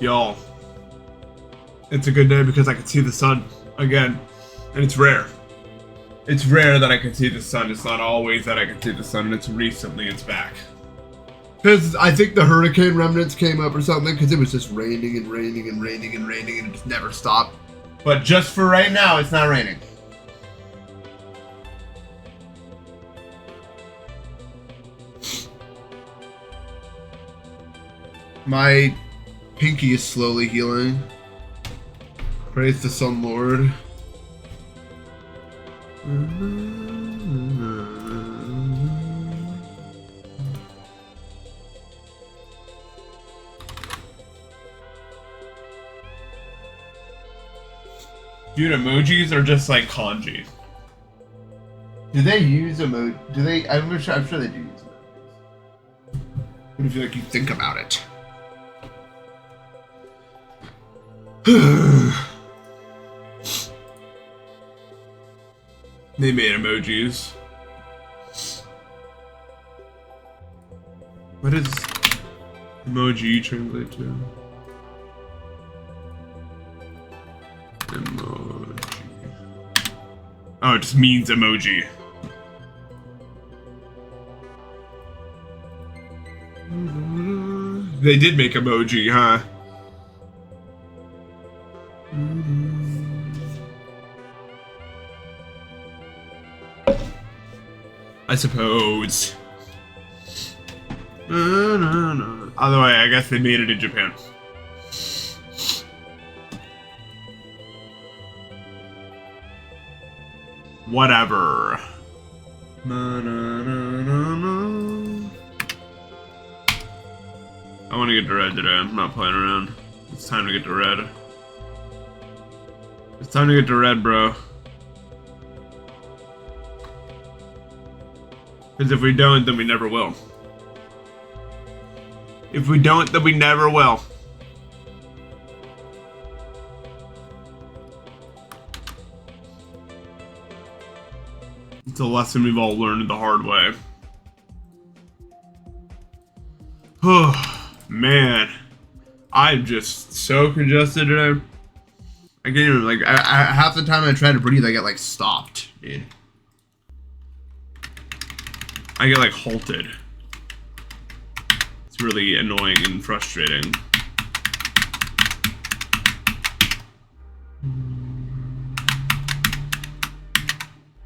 Y'all, it's a good day because I can see the sun again, and it's rare. It's rare that I can see the sun. It's not always that I can see the sun, and it's recently it's back. Because I think the hurricane remnants came up or something, because it was just raining and raining and raining and raining, and it just never stopped. But just for right now, it's not raining. My pinky is slowly healing. Praise the Sun Lord. Dude, emojis are just like kanji. Do they use emoji? Do they? I'm sure they do use emojis. What if you think about it? They made emojis. What does emoji translate to? Emoji. Oh, it just means emoji. They did make emoji, huh? I suppose. No. Other way, I guess they made it in Japan. Whatever. I want to get to red today. I'm not playing around. It's time to get to red. It's time to get to red, bro. Because if we don't, then we never will. If we don't, then we never will. It's a lesson we've all learned the hard way. Oh, man. I'm just so congested today. I can't even, like, half the time I try to breathe, I get, like, stopped, dude. I get, like, halted. It's really annoying and frustrating.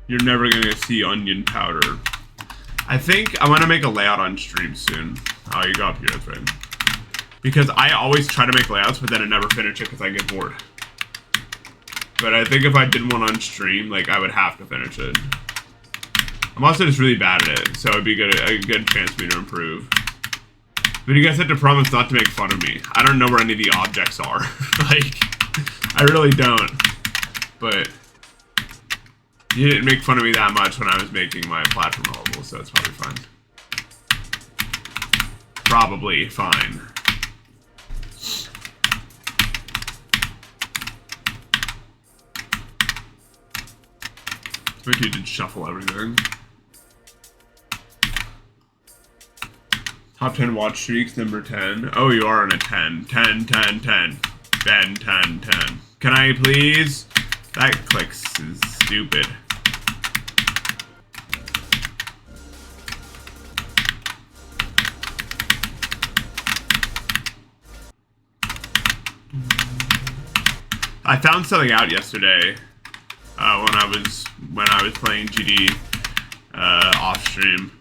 You're never gonna see onion powder. I think I'm gonna make a layout on stream soon. Oh, you got up here, that's right. Because I always try to make layouts, but then I never finish it because I get bored. But I think if I did one on stream, like, I would have to finish it. I'm also just really bad at it, so it'd be a good chance for me to improve. But you guys have to promise not to make fun of me. I don't know where any of the objects are. Like, I really don't. But you didn't make fun of me that much when I was making my platform level, so it's probably fine. Probably fine. Maybe you did shuffle everything. Top 10 watch streaks, number 10. Oh, you are on a 10. 10, 10, 10. Ben, 10, 10. Can I please? That clicks is stupid. I found something out yesterday when I was playing GD off stream.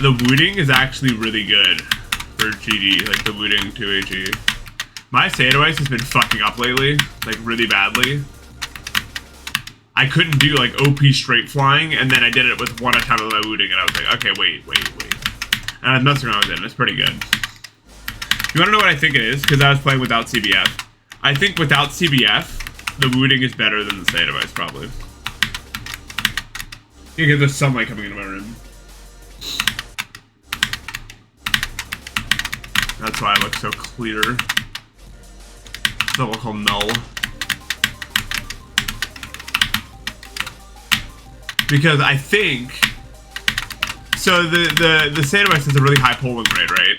The wooting is actually really good for GD, like the wooting 2AG. My Sadoice has been fucking up lately, like really badly. I couldn't do like OP straight flying, and then I did it with one attempt of my wooting, and I was like, okay, wait. And I was messing around with it, and it's pretty good. You wanna know what I think it is? Because I was playing without CBF. I think without CBF, the wooting is better than the Sadoice, probably. You get the sunlight coming into my room. That's why I look so clear. It's what we'll call null. Because I think... So the Sadoice has a really high polling rate, right?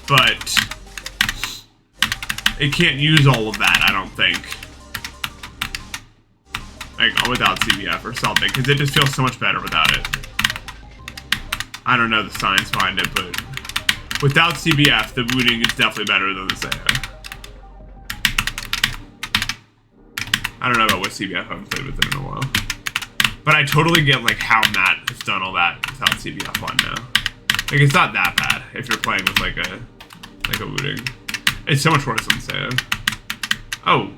But It can't use all of that, I don't think. Like, without CBF or something, because it just feels so much better without it. I don't know the science behind it, but without CBF, the booting is definitely better than the Saya. I don't know about what CBF, I haven't played with it in a while. But I totally get, like, how Matt has done all that without CBF on now. Like, it's not that bad if you're playing with, like a booting. It's so much worse than Saya. Oh.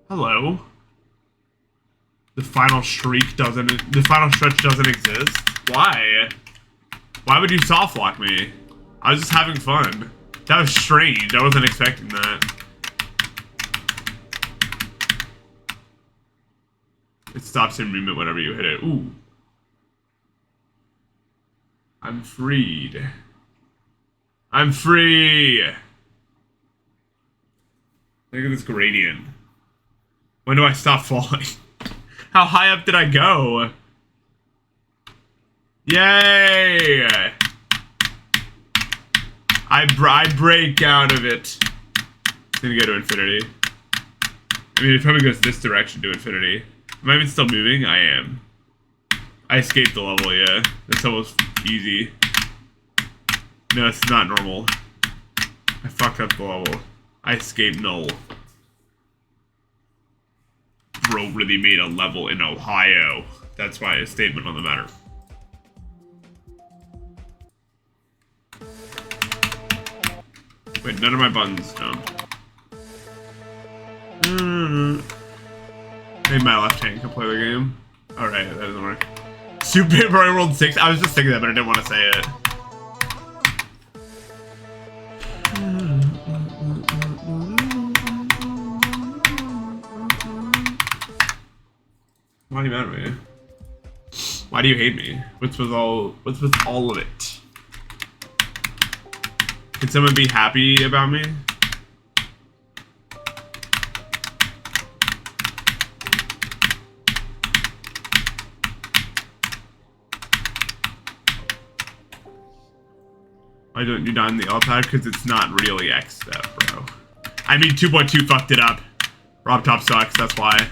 Hello. The final stretch doesn't exist? Why? Why would you soft lock me? I was just having fun. That was strange. I wasn't expecting that. It stops in movement whenever you hit it. Ooh. I'm freed. I'm free! Look at this gradient. When do I stop falling? How high up did I go? Yay! I break out of it. It's gonna go to infinity. I mean, it probably goes this direction to infinity. Am I even still moving? I am. I escaped the level, yeah. That's almost easy. No, it's not normal. I fucked up the level. I escaped null. Bro really made a level in Ohio. That's why a statement on the matter. Wait, none of my buttons jumped. Maybe my left hand can play the game. Alright, that doesn't work. Super Mario World 6? I was just thinking that, but I didn't want to say it. Why are you mad at me? Why do you hate me? What's with all of it? Can someone be happy about me? Why don't you die on the L pad? Because it's not really X step, bro. I mean, 2.2 fucked it up. Rob Top sucks, that's why.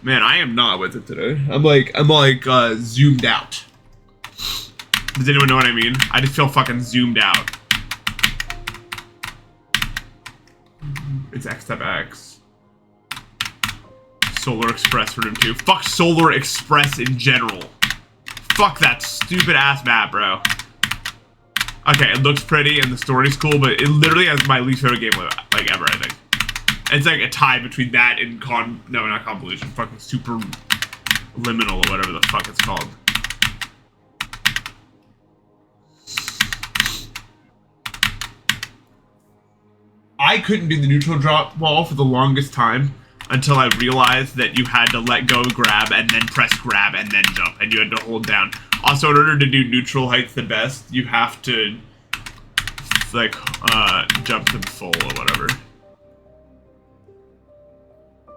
Man, I am not with it today. I'm like zoomed out. Does anyone know what I mean? I just feel fucking zoomed out. It's X step X. Solar Express Room 2. Fuck Solar Express in general. Fuck that stupid ass map, bro. Okay, it looks pretty and the story's cool, but it literally has my least favorite game like ever, I think. It's like a tie between that and no, not convolution, fucking super liminal or whatever the fuck it's called. I couldn't do the neutral drop wall for the longest time until I realized that you had to let go grab and then press grab and then jump, and you had to hold down. Also, in order to do neutral heights the best, you have to like jump to the full or whatever.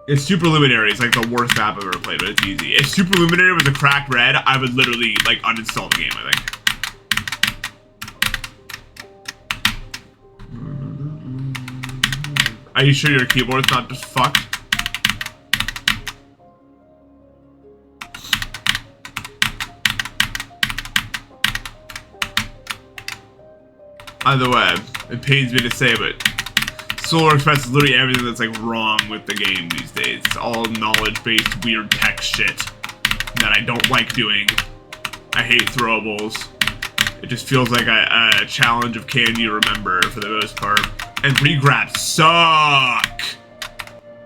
If Super Luminary is like the worst map I've ever played, but it's easy. If Super Luminary was a cracked red, I would literally like uninstall the game, I think. Are you sure your keyboard's not just fucked? Either way, it pains me to say, but Solar Express is literally everything that's like wrong with the game these days. It's all knowledge-based weird tech shit that I don't like doing. I hate throwables. It just feels like a challenge of can you remember for the most part. And regrabs suck!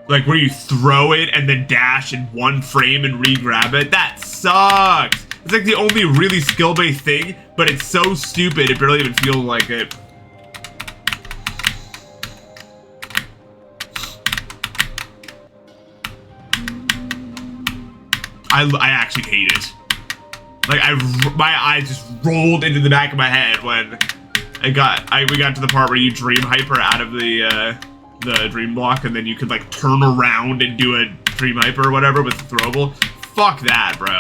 Like where you throw it and then dash in one frame and regrab it. That sucks! It's like the only really skill-based thing, but it's so stupid it barely even feels like it. I actually hate it. Like my eyes just rolled into the back of my head when we got to the part where you dream hyper out of the dream block, and then you could like turn around and do a dream hyper or whatever with the throwable. Fuck that, bro.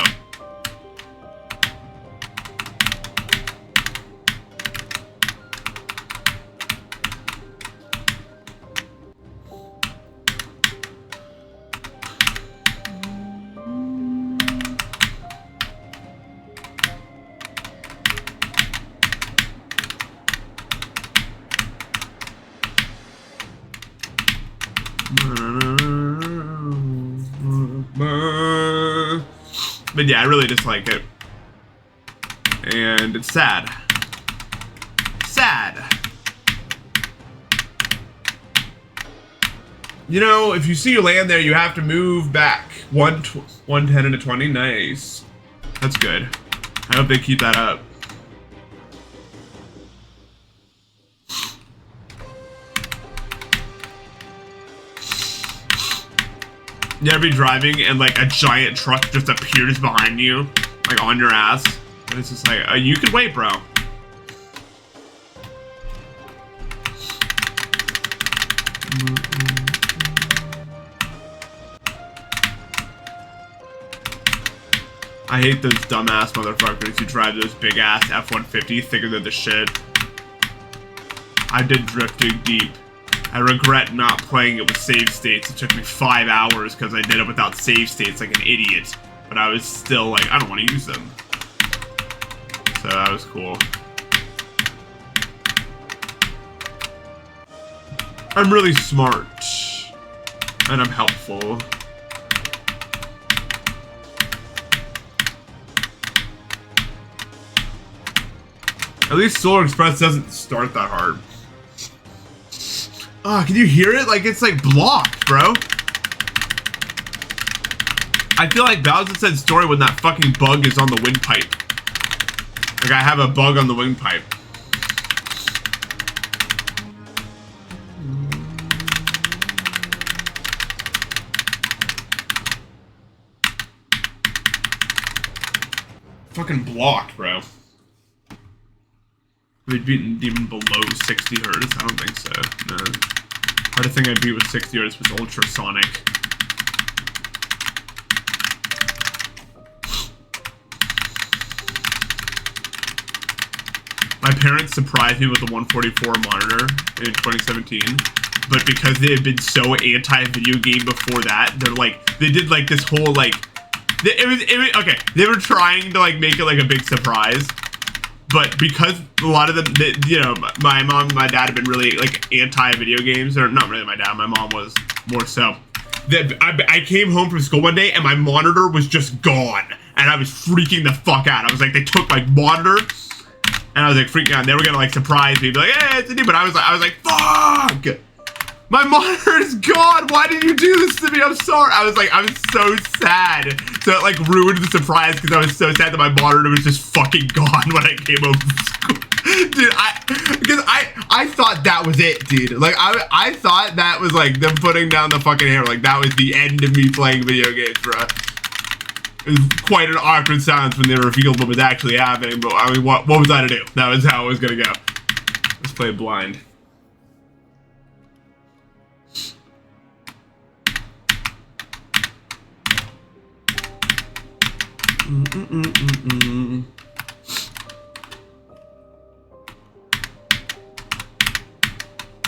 But yeah, I really dislike it. And it's sad. Sad. You know, if you see you land there, you have to move back. 110 and a 20. Nice. That's good. I hope they keep that up. You ever be driving and like a giant truck just appears behind you, like on your ass, and it's just like, you could wait, bro. I hate those dumbass motherfuckers who drive those big ass F-150s thinking they're the shit. I did drifting deep. I regret not playing it with save states. It took me 5 hours because I did it without save states like an idiot. But I was still like, I don't want to use them. So that was cool. I'm really smart. And I'm helpful. At least Solar Express doesn't start that hard. Oh, can you hear it? Like, it's like blocked, bro. I feel like Bowser said story when that fucking bug is on the windpipe. Like, I have a bug on the windpipe. Fucking blocked, bro. We'd beaten even below 60 hertz? I don't think so. No. Hardest thing I beat with 60 hertz was ultrasonic. My parents surprised me with a 144 monitor in 2017, but because they had been so anti-video game before that, they're like, they did like this whole like, it was okay. They were trying to like make it like a big surprise. But because a lot of them, you know, my mom and my dad have been really, like, anti-video games. Or not really my dad, my mom was more so. I came home from school one day and my monitor was just gone. And I was freaking the fuck out. I was like, they took my monitor. And I was like, freaking out. They were gonna, like, surprise me. Be like, hey, it's a new. But I was like, fuck! My monitor is gone! Why did you do this to me? I'm sorry. I was so sad. So it like ruined the surprise because I was so sad that my monitor was just fucking gone when I came home from school. Dude, I thought that was it, dude. Like I thought that was like them putting down the fucking hammer. Like that was the end of me playing video games, bro. It was quite an awkward silence when they revealed what was actually happening, but I mean what was I to do? That was how it was gonna go. Let's play blind.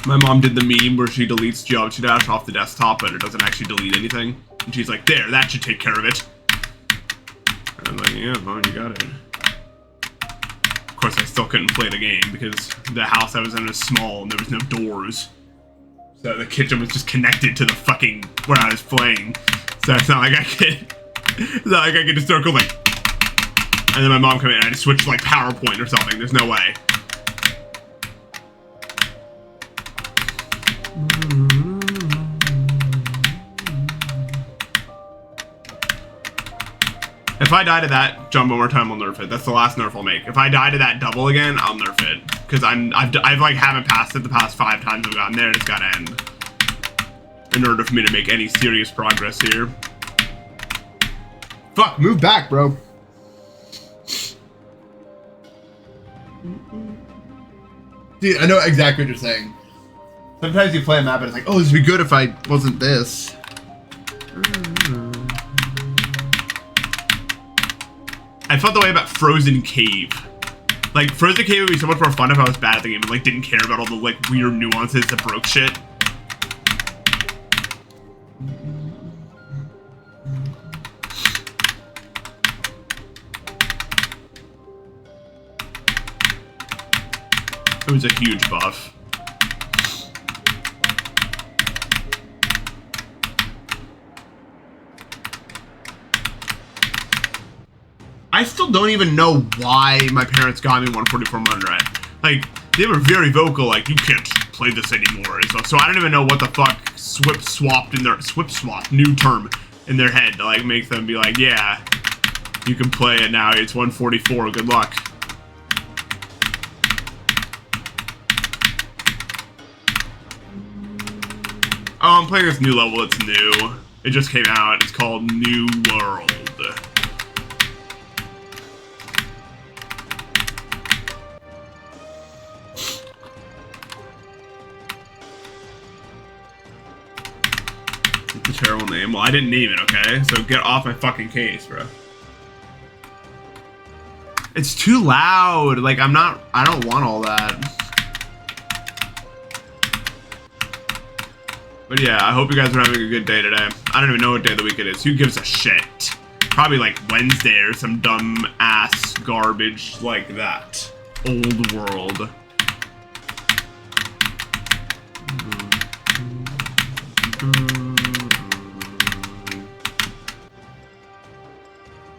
My mom did the meme where she deletes Geometry Dash off the desktop, but it doesn't actually delete anything. And she's like, there, that should take care of it. And I'm like, yeah, Mom, you got it. Of course, I still couldn't play the game because the house I was in was small and there was no doors. So the kitchen was just connected to the fucking, where I was playing. So it's not like I could, it's not like I could just start going like, and then my mom came in and I just switched to like PowerPoint or something. There's no way. If I die to that, jump one more time, I'll nerf it. That's the last nerf I'll make. If I die to that double again, I'll nerf it. Because I've like haven't passed it the past 5 times I've gotten there, and it's gotta end. In order for me to make any serious progress here. Fuck, move back, bro. Dude, I know exactly what you're saying. Sometimes you play a map and it's like, oh, this would be good if I wasn't this. I felt the way about Frozen Cave. Like, Frozen Cave would be so much more fun if I was bad at the game and like didn't care about all the like weird nuances that broke shit. It was a huge buff. I still don't even know why my parents got me 144 Monorat. Like, they were very vocal, like, you can't play this anymore. So I don't even know what the fuck swip swap, new term in their head to, like, make them be like, yeah, you can play it now, it's 144, good luck. Oh, I'm playing this new level, it's new. It just came out, it's called New World. It's a terrible name. Well, I didn't name it, okay? So get off my fucking case, bro. It's too loud. Like, I don't want all that. But yeah, I hope you guys are having a good day today. I don't even know what day of the week it is. Who gives a shit? Probably like Wednesday or some dumb ass garbage like that. Old world.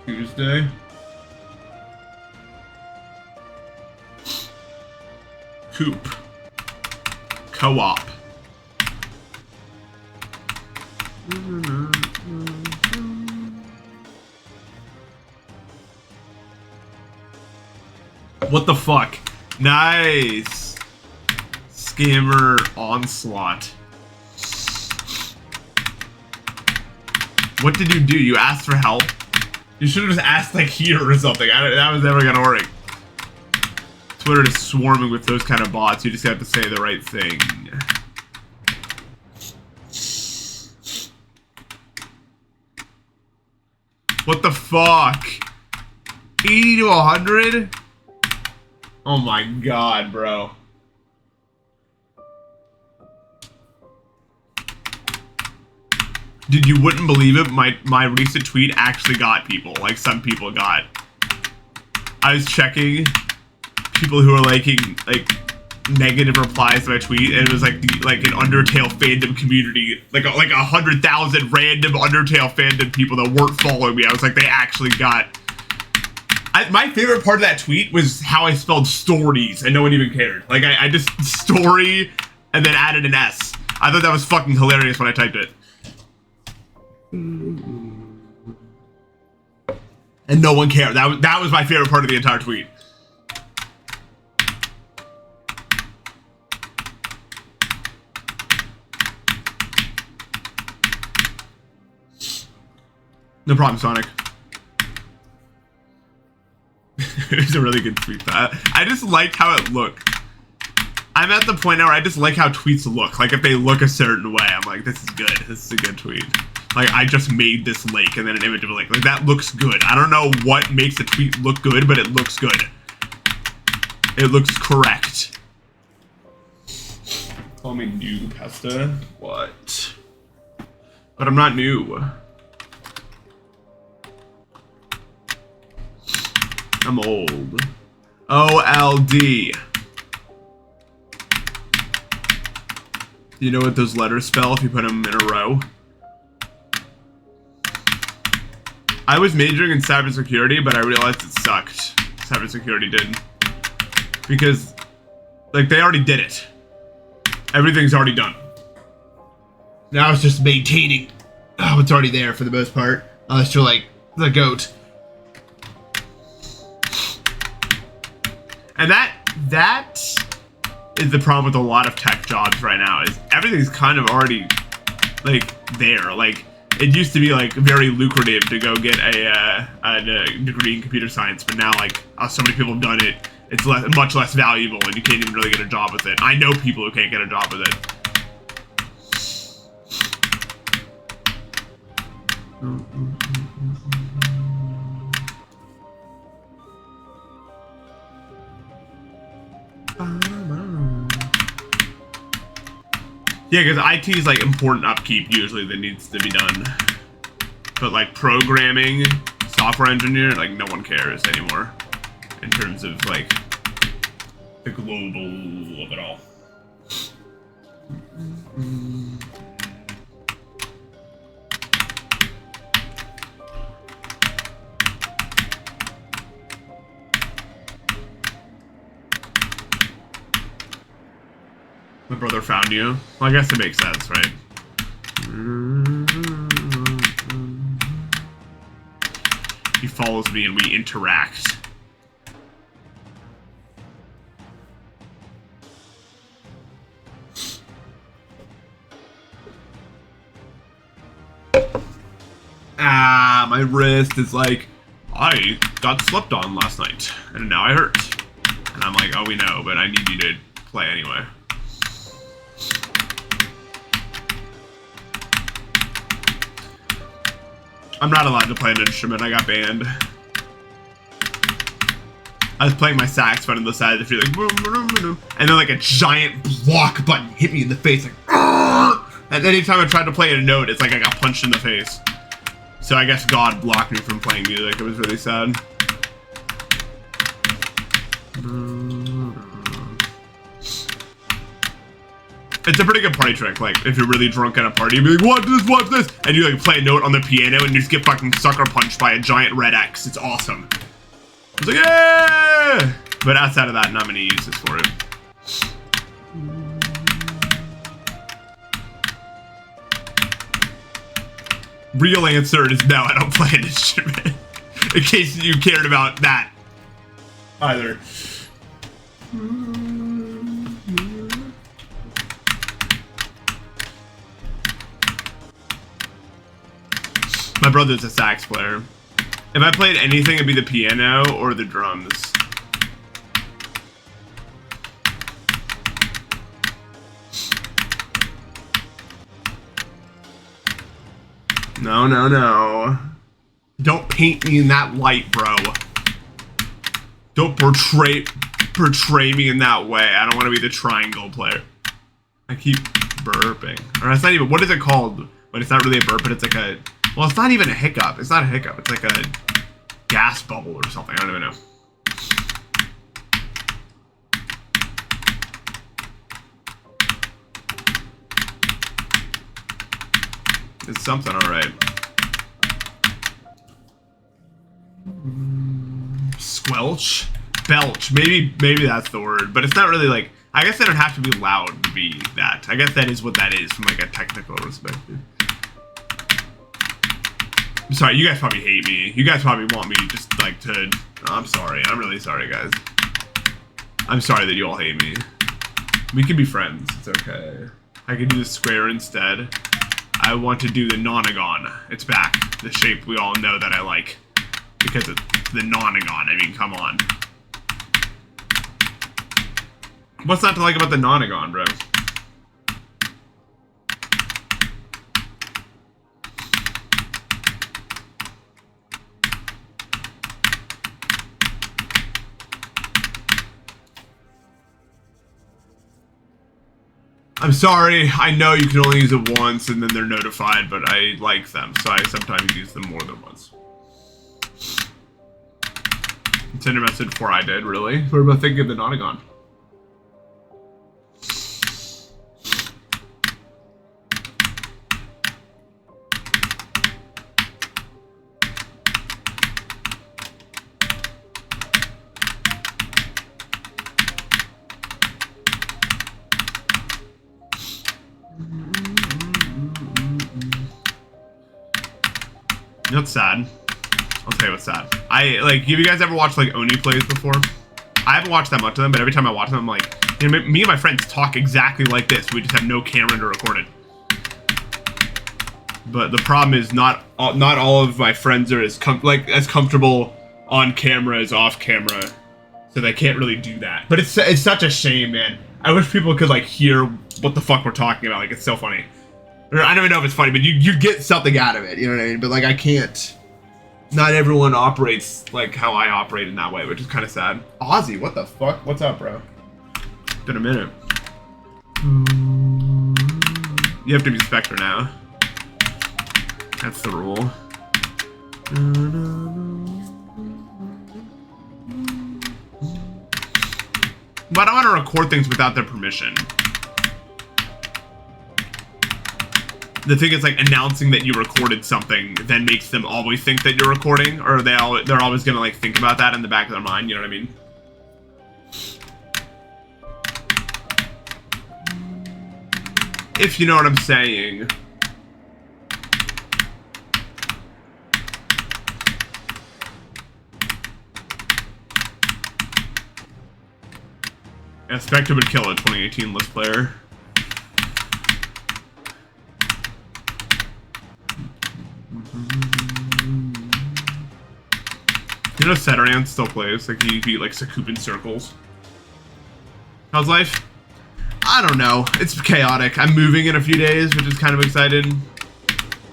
Tuesday. Coop. Co-op. What the fuck? Nice. Scammer onslaught. What did you do? You asked for help? You should have just asked like here or something. That was never gonna work. Twitter is swarming with those kind of bots. You just have to say the right thing. What the fuck? 80 to 100? Oh my god, bro. Dude, you wouldn't believe it. My recent tweet actually got people. Like, some people got. I was checking people who are liking, like, negative replies to my tweet, and it was like an Undertale fandom community, like 100,000 random Undertale fandom people that weren't following me. I was like, they actually got. My favorite part of that tweet was how I spelled stories, and no one even cared. Like, I just story and then added an S. I thought that was fucking hilarious when I typed it. And no one cared. That was my favorite part of the entire tweet. No problem, Sonic. It was a really good tweet. I just liked how it looked. I'm at the point now where I just like how tweets look. Like, if they look a certain way, I'm like, this is good. This is a good tweet. Like, I just made this lake and then an image of a lake. Like, that looks good. I don't know what makes a tweet look good, but it looks good. It looks correct. Call me Npesta? What? But I'm not new. I'm old. OLD. Do you know what those letters spell if you put them in a row? I was majoring in cybersecurity, but I realized it sucked. Cybersecurity did. Because, like, they already did it. Everything's already done. Now it's just maintaining what's already there for the most part. Unless you're like the GOAT. And that is the problem with a lot of tech jobs right now, is everything's kind of already, like, there. Like, it used to be, like, very lucrative to go get a degree in computer science, but now, like, so many people have done it, it's much less valuable, and you can't even really get a job with it. I know people who can't get a job with it. Yeah, because IT is like important upkeep usually that needs to be done. But like programming, software engineer, like no one cares anymore. In terms of like the global of it all. My brother found you. Well, I guess it makes sense, right? He follows me and we interact. Ah, my wrist is like, I got slept on last night, and now I hurt. And I'm like, oh, we know, but I need you to play anyway. I'm not allowed to play an instrument, I got banned. I was playing my saxophone on the side of the field, like, and then like a giant block button hit me in the face, like, and anytime I tried to play a note, it's like I got punched in the face. So I guess God blocked me from playing music. It was really sad. It's a pretty good party trick. Like, if you're really drunk at a party, you'd be like, watch this, and you like play a note on the piano and you just get fucking sucker punched by a giant red X. It's awesome. It's like, yeah! But outside of that, not many uses for it. Real answer is no, I don't play an instrument. In case you cared about that either. My brother's a sax player. If I played anything, it'd be the piano or the drums. No, no, no. Don't paint me in that light, bro. Don't portray me in that way. I don't want to be the triangle player. I keep burping. Or it's not even, what is it called? But it's not really a burp, but it's like a, well, it's not even a hiccup. It's not a hiccup. It's like a gas bubble or something. I don't even know. It's something, alright. Squelch? Belch. Maybe that's the word. But it's not really like, I guess they don't have to be loud to be that. I guess that is what that is from like a technical perspective. I'm sorry, you guys probably hate me. You guys probably want me just like to, I'm sorry. I'm really sorry, guys. I'm sorry that you all hate me. We can be friends. It's okay. I can do the square instead. I want to do the nonagon. It's back. The shape we all know that I like. Because it's the nonagon. I mean, come on. What's not to like about the nonagon, bro? I'm sorry, I know you can only use it once and then they're notified, but I like them, so I sometimes use them more than once. Send a message before I did, really? What about thinking of the nonagon? You know what's sad? I'll tell you what's sad. Have you guys ever watched like Oni plays before? I haven't watched that much of them, but every time I watch them, I'm like, you know, me and my friends talk exactly like this. We just have no camera to record it. But the problem is not all of my friends are as comfortable on camera as off camera, so they can't really do that. But it's such a shame, man. I wish people could like hear what the fuck we're talking about. Like, it's so funny. I don't even know if it's funny, but you get something out of it, you know what I mean? But like, I can't. Not everyone operates like how I operate in that way, which is kind of sad. Ozzy, what the fuck? What's up, bro? It's been a minute. You have to be Spectre now. That's the rule. But I don't want to record things without their permission. The thing is, like, announcing that you recorded something then makes them always think that you're recording, or they're always gonna like think about that in the back of their mind. You know what I mean? If you know what I'm saying. Yeah, Spectre would kill a 2018 list player. You know Setaran still plays, like he beat like Sakupin circles. How's life? I don't know. It's chaotic. I'm moving in a few days, which is kind of exciting.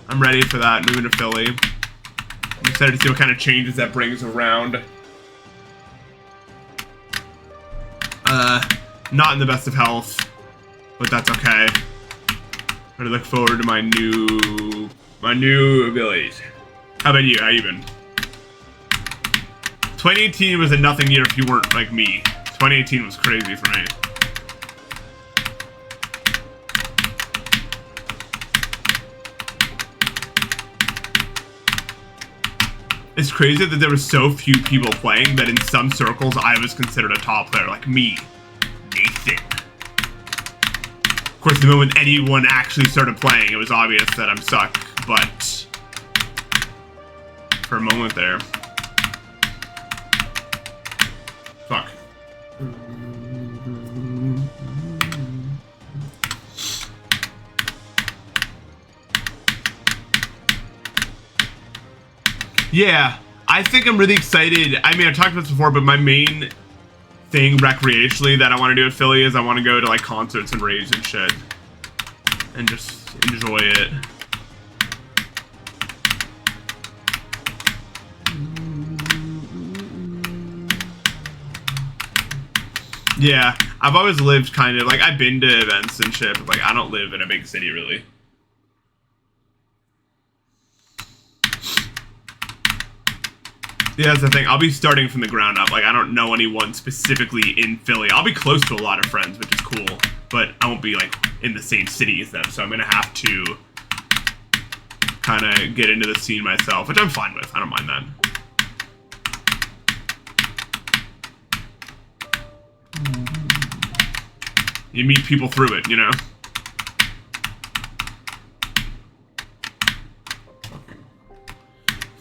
I'm ready for that, moving to Philly. I'm excited to see what kind of changes that brings around. Not in the best of health, but that's okay. I look forward to my new abilities. How about you? How you been? 2018 was a nothing year if you weren't like me. 2018 was crazy for me. It's crazy that there were so few people playing that in some circles I was considered a top player, like me, Nathan. Of course, the moment anyone actually started playing, it was obvious that I'm suck, but for a moment there. Fuck. Yeah, I think I'm really excited. I mean, I talked about this before, but my main thing recreationally that I want to do at Philly is I want to go to like concerts and raves and shit. And just enjoy it. Yeah, I've always lived kind of, like, I've been to events and shit, but, like, I don't live in a big city, really. Yeah, that's the thing. I'll be starting from the ground up. Like, I don't know anyone specifically in Philly. I'll be close to a lot of friends, which is cool, but I won't be, like, in the same city as them, so I'm gonna have to kind of get into the scene myself, which I'm fine with. I don't mind that. You meet people through it, you know?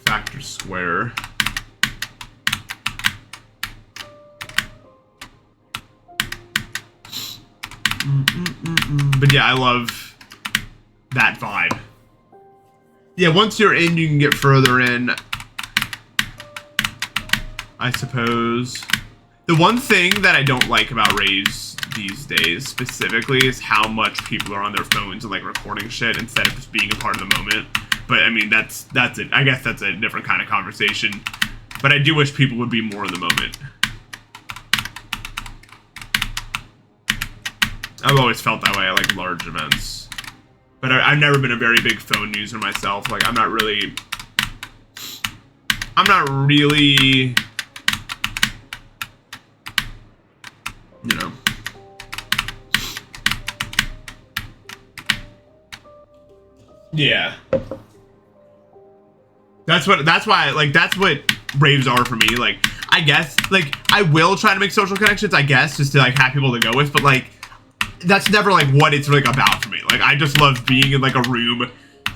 Factor square. But yeah, I love that vibe. Yeah, once you're in, you can get further in, I suppose. The one thing that I don't like about raves these days specifically is how much people are on their phones and like recording shit instead of just being a part of the moment. But I mean, that's it. I guess that's a different kind of conversation. But I do wish people would be more in the moment. I've always felt that way at like large events. But I've never been a very big phone user myself. Like I'm not really, you know. Yeah. That's why, like, that's what raves are for me. Like, I guess, like, I will try to make social connections, I guess, just to, like, have people to go with, but, like, that's never, like, what it's, like, about for me. Like, I just love being in, like, a room,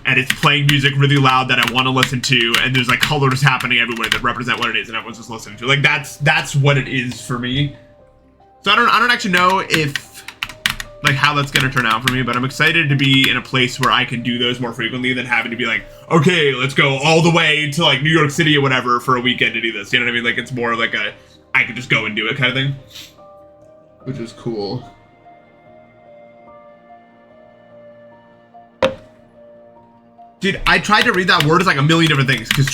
and it's playing music really loud that I want to listen to, and there's, like, colors happening everywhere that represent what it is, and everyone's just listening to it. Like, that's what it is for me. So I don't actually know if, like, how that's gonna turn out for me, but I'm excited to be in a place where I can do those more frequently than having to be like, okay, let's go all the way to like New York City or whatever for a weekend to do this. You know what I mean? Like, it's more like I can just go and do it kind of thing, which is cool. Dude, I tried to read that word as like a million different things because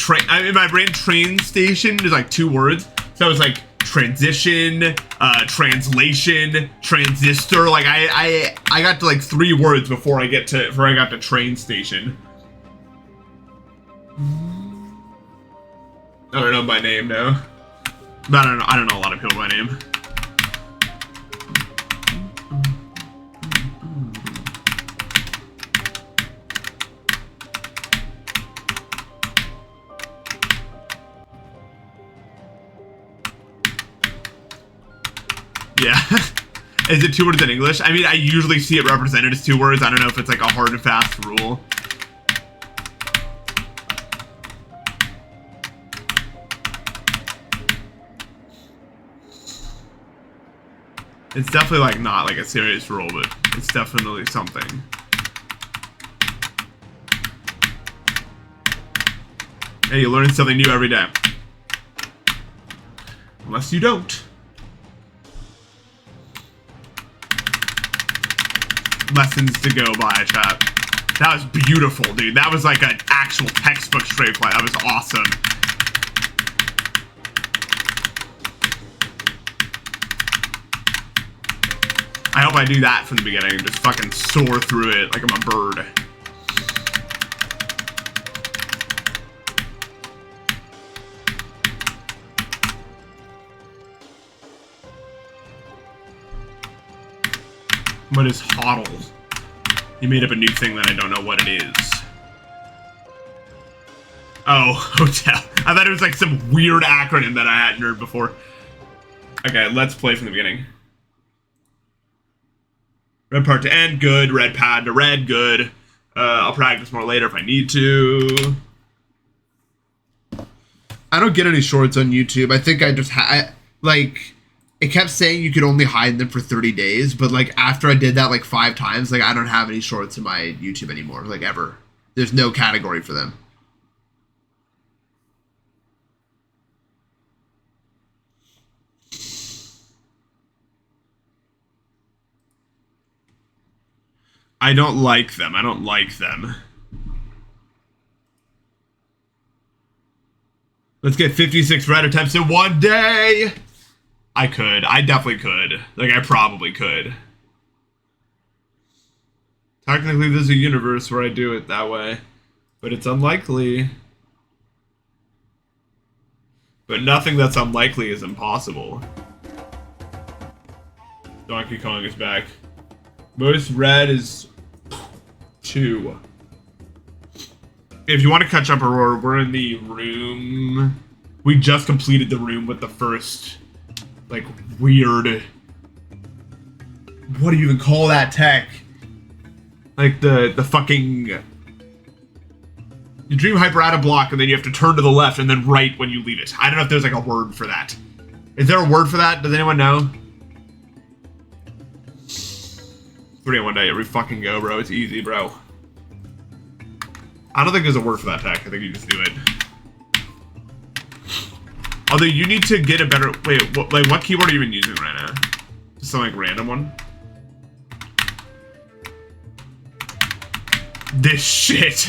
in my brain, train station is like 2 words, so I was like transition, translation, transistor. Like I got to like 3 words before I got to train station. I don't know by name now. But I don't know a lot of people by name. Yeah. Is it 2 words in English? I mean, I usually see it represented as 2 words. I don't know if it's like a hard and fast rule. It's definitely like not like a serious rule, but it's definitely something. Hey, you learn something new every day. Unless you don't. Lessons to go by, chat. That was beautiful, dude. That was like an actual textbook straight play. That was awesome. I hope I do that from the beginning. Just fucking soar through it like I'm a bird. What is HODL? You made up a new thing that I don't know what it is. Oh, hotel. I thought it was like some weird acronym that I hadn't heard before. Okay, let's play from the beginning. Red part to end, good. Red pad to red, good. I'll practice more later if I need to. I don't get any shorts on YouTube. I think I just like, it kept saying you could only hide them for 30 days, but like after I did that like 5 times, like I don't have any shorts in my YouTube anymore, like ever. There's no category for them. I don't like them. I don't like them. Let's get 56 red attempts in one day. I could. I definitely could. Like, I probably could. Technically, there's a universe where I do it that way. But it's unlikely. But nothing that's unlikely is impossible. Donkey Kong is back. Most red is 2. If you want to catch up, Aurora, we're in the room. We just completed the room with the first, like, weird. What do you even call that tech? Like the fucking. You dream hyper out of block, and then you have to turn to the left and then right when you leave it. I don't know if there's like a word for that. Is there a word for that? Does anyone know? 3 in 1 day, every fucking go, bro. It's easy, bro. I don't think there's a word for that tech. I think you just do it. Although you need to get a better. Wait, what keyboard are you even using right now? Just some like random one. This shit.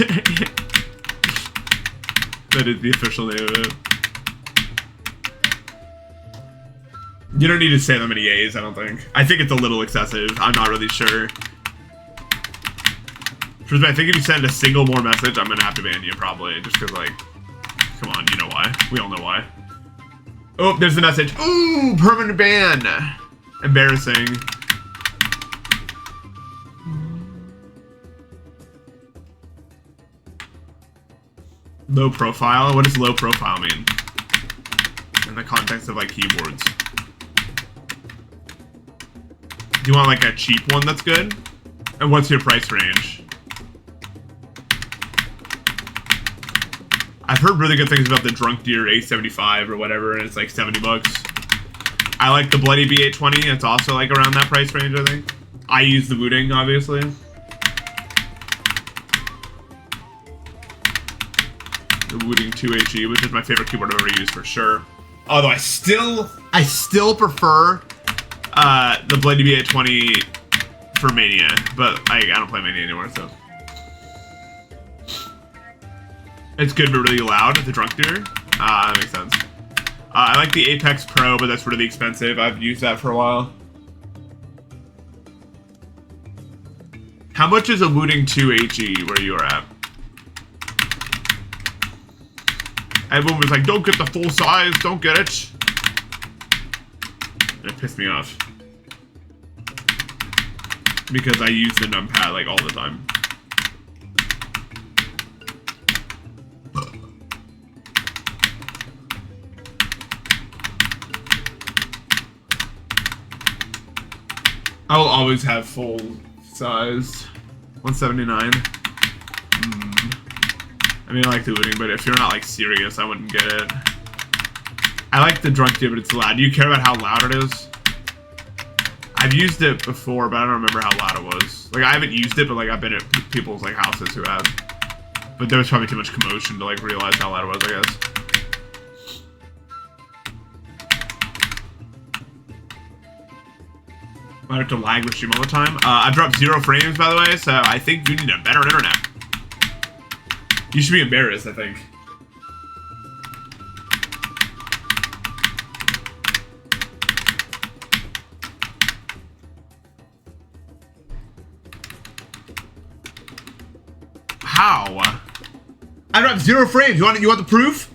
That is the official name of it. You don't need to say that many A's, I don't think. I think it's a little excessive. I'm not really sure. I think if you send a single more message, I'm gonna have to ban you, probably. Just because, like, come on, you know why. We all know why. Oh, there's the message. Ooh, permanent ban. Embarrassing. Low profile? What does low profile mean? In the context of, like, keyboards. Do you want, like, a cheap one that's good? And what's your price range? I've heard really good things about the Drunk Deer A75 or whatever, and it's like 70 bucks. I like the Bloody B820. It's also like around that price range, I think. I use the booting, obviously. The booting 2HE, which is my favorite keyboard I've ever used for sure. Although I still prefer the Bloody B820 for Mania, but I don't play Mania anymore, so. It's good but really loud at the Drunk Deer. That makes sense. I like the Apex Pro, but that's really expensive. I've used that for a while. How much is a Wooting 2HE where you are at? Everyone was like, don't get the full size, don't get it. It pissed me off. Because I use the numpad like all the time. I will always have full size. 179. I mean, I like the looting, but if you're not like serious, I wouldn't get it. I like the drunk dude, but it's loud. Do you care about how loud it is? I've used it before, but I don't remember how loud it was. Like, I haven't used it, but like I've been at people's like houses who have. But there was probably too much commotion to like realize how loud it was, I guess. I have to lag with stream all the time. I've dropped 0 frames, by the way, so I think you need a better internet. You should be embarrassed, I think. How? I dropped 0 frames. You want the proof?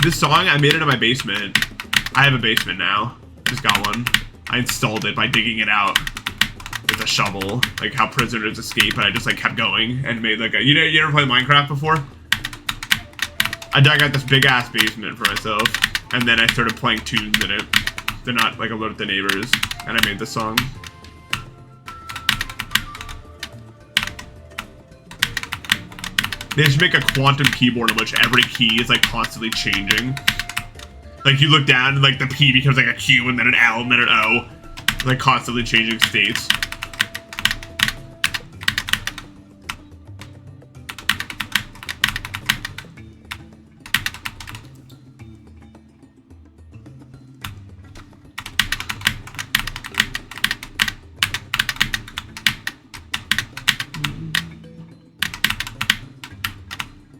This song, I made it in my basement. I have a basement now. I just got one. I installed it by digging it out with a shovel, like how prisoners escape, and I just like kept going and made like a, you ever play Minecraft before? I dug out this big ass basement for myself, and then I started playing tunes in it. They're not like alert the neighbors, and I made this song. They should make a quantum keyboard in which every key is like constantly changing. Like you look down and like the P becomes like a Q and then an L and then an O. Like constantly changing states.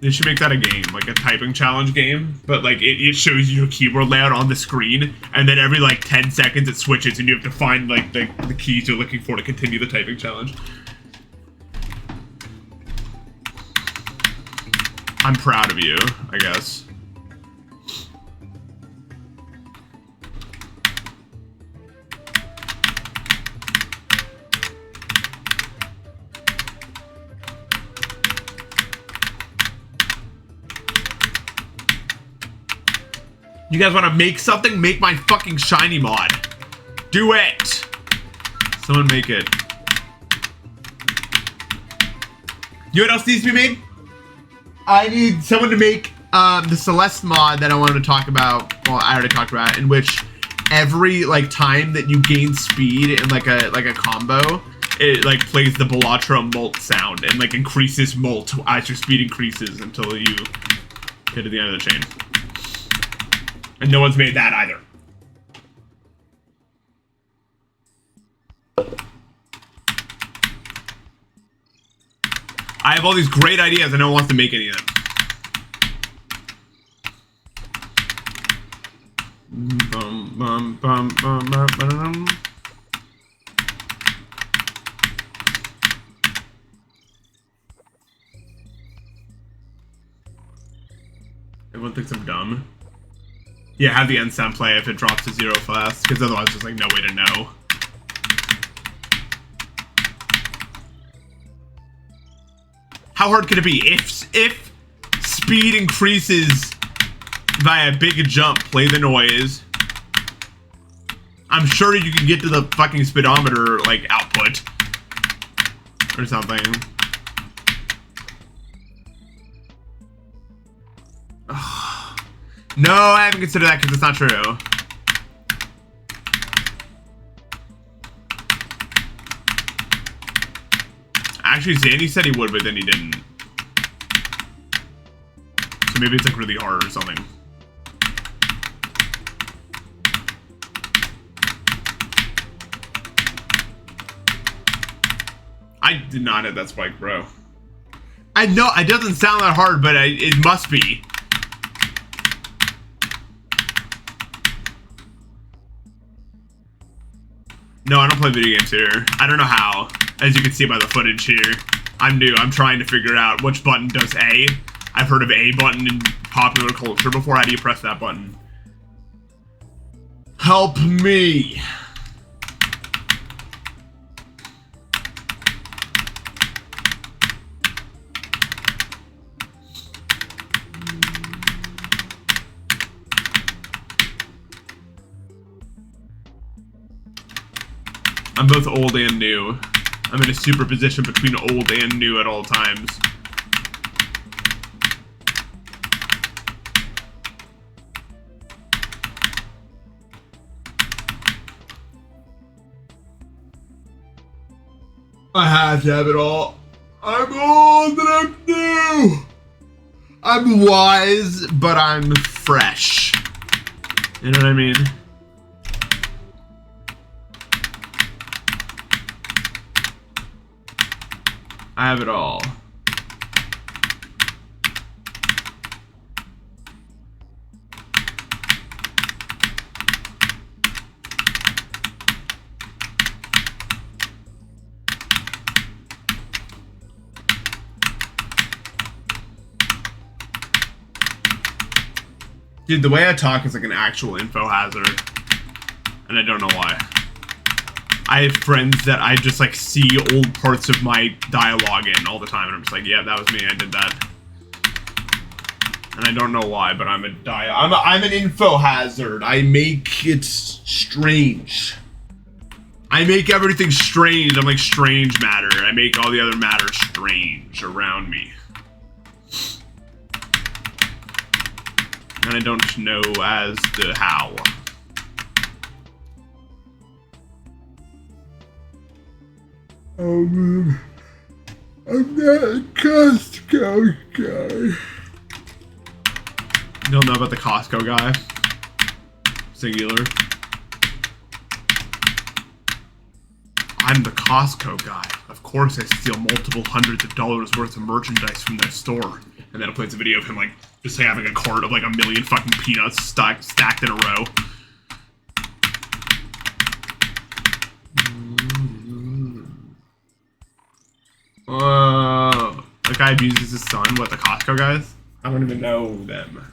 They should make that a game, like a typing challenge game, but like it shows you your keyboard layout on the screen, and then every like 10 seconds it switches, and you have to find like the keys you're looking for to continue the typing challenge. I'm proud of you, I guess. You guys want to make something? Make my fucking shiny mod. Do it! Someone make it. You know what else needs to be made? I need someone to make the Celeste mod that I wanted to talk about. Well, I already talked about it, in which every like time that you gain speed in like a combo, it like plays the Balatro molt sound and like increases molt as your speed increases until you get to the end of the chain. And no one's made that either. I have all these great ideas and no one wants to make any of them. Bum, bum, bum, bum, bum. Everyone thinks I'm dumb. Yeah, have the end sound play if it drops to 0 fast, because otherwise there's like no way to know. How hard could it be? If speed increases by a big jump, play the noise. I'm sure you can get to the fucking speedometer like output or something. No, I haven't considered that because it's not true. Actually, Zandy said he would, but then he didn't. So maybe it's like really hard or something. I did not hit that spike, bro. I know, it doesn't sound that hard, but it must be. No, I don't play video games here. I don't know how. As you can see by the footage here. I'm new. I'm trying to figure out which button does A. I've heard of A button in popular culture before. How do you press that button? Help me. both old and new. I'm in a superposition between old and new at all times. I have to have it all. I'm old and I'm new. I'm wise, but I'm fresh. You know what I mean? I have it all. Dude, the way I talk is like an actual info hazard. And I don't know why. I have friends that I just like see old parts of my dialogue in all the time, and I'm just like, yeah, that was me, I did that. And I don't know why, but I'm an info hazard. I make it strange. I make everything strange. I'm like strange matter. I make all the other matter strange around me. And I don't know as to how. Oh man, I'm not a Costco guy. You don't know about the Costco guy? Singular. I'm the Costco guy. Of course I steal multiple hundreds of dollars worth of merchandise from their store. And then it plays a video of him like just having a cart of like a million fucking peanuts stacked in a row. The guy abuses his son. What, the Costco guys? I don't even know them.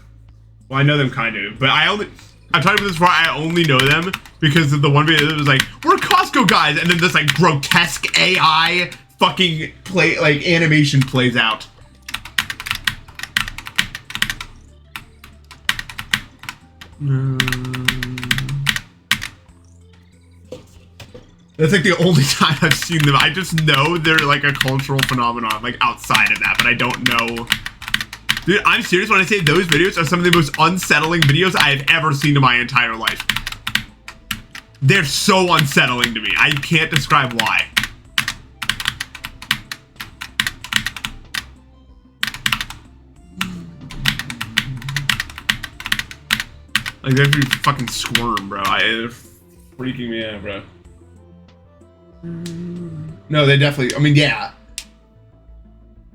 Well, I know them kind of, but I've talked about this before. I only know them because of the one video that was like, we're Costco guys, and then this like grotesque AI fucking animation plays out. That's like the only time I've seen them. I just know they're like a cultural phenomenon, like outside of that, but I don't know. Dude, I'm serious when I say those videos are some of the most unsettling videos I have ever seen in my entire life. They're so unsettling to me. I can't describe why. Like, they fucking squirm, bro. They're freaking me out, bro. No, they definitely, I mean, yeah.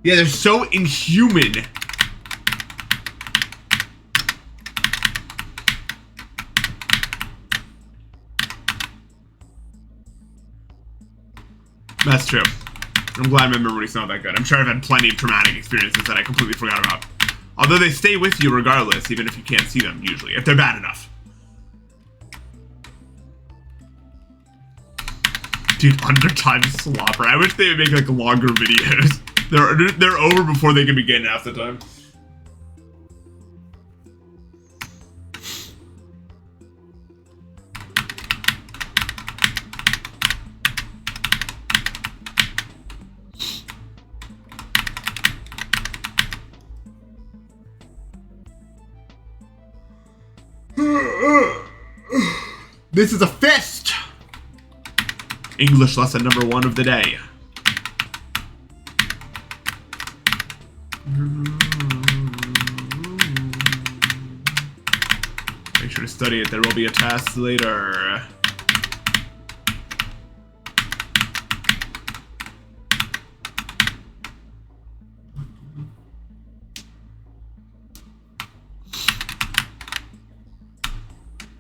Yeah, they're so inhuman. That's true. I'm glad my memory's not that good. I'm sure I've had plenty of traumatic experiences that I completely forgot about. Although they stay with you regardless, even if you can't see them, usually, if they're bad enough. Dude, Undertime Slopper. I wish they would make, like, longer videos. They're over before they can begin half the time. This is a fist! English lesson number 1 of the day. Make sure to study it. There will be a test later.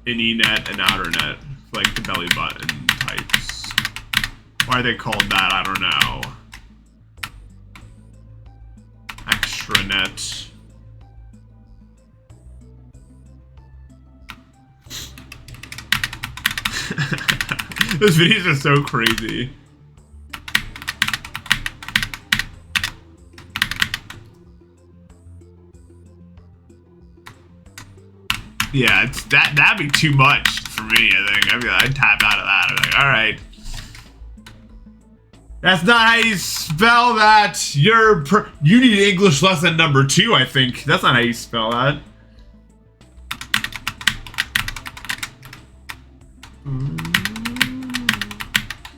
An E-net and outer net, like the belly button types. Why are they called that? I don't know. Extranet. Those videos are so crazy. Yeah, that'd be too much for me, I think. I'd tap out of that. I'm like, alright. That's not how you spell that. You need English lesson number 2, I think. That's not how you spell that.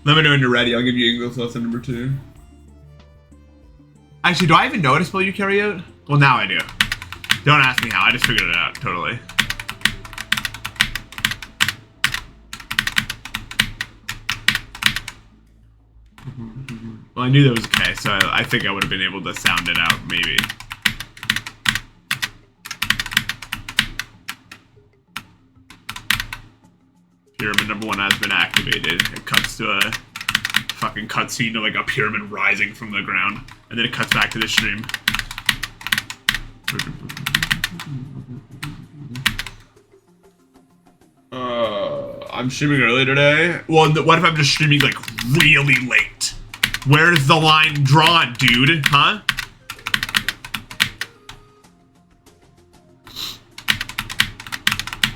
Let me know when you're ready. I'll give you English lesson number 2. Actually, do I even know how to spell eukaryote? Well, now I do. Don't ask me how. I just figured it out, totally. Well, I knew that was okay, so I think I would have been able to sound it out, maybe. Pyramid number 1 has been activated. It cuts to a fucking cutscene to like a pyramid rising from the ground, and then it cuts back to the stream. I'm streaming early today. Well, what if I'm just streaming like really late? Where's the line drawn, dude? Huh?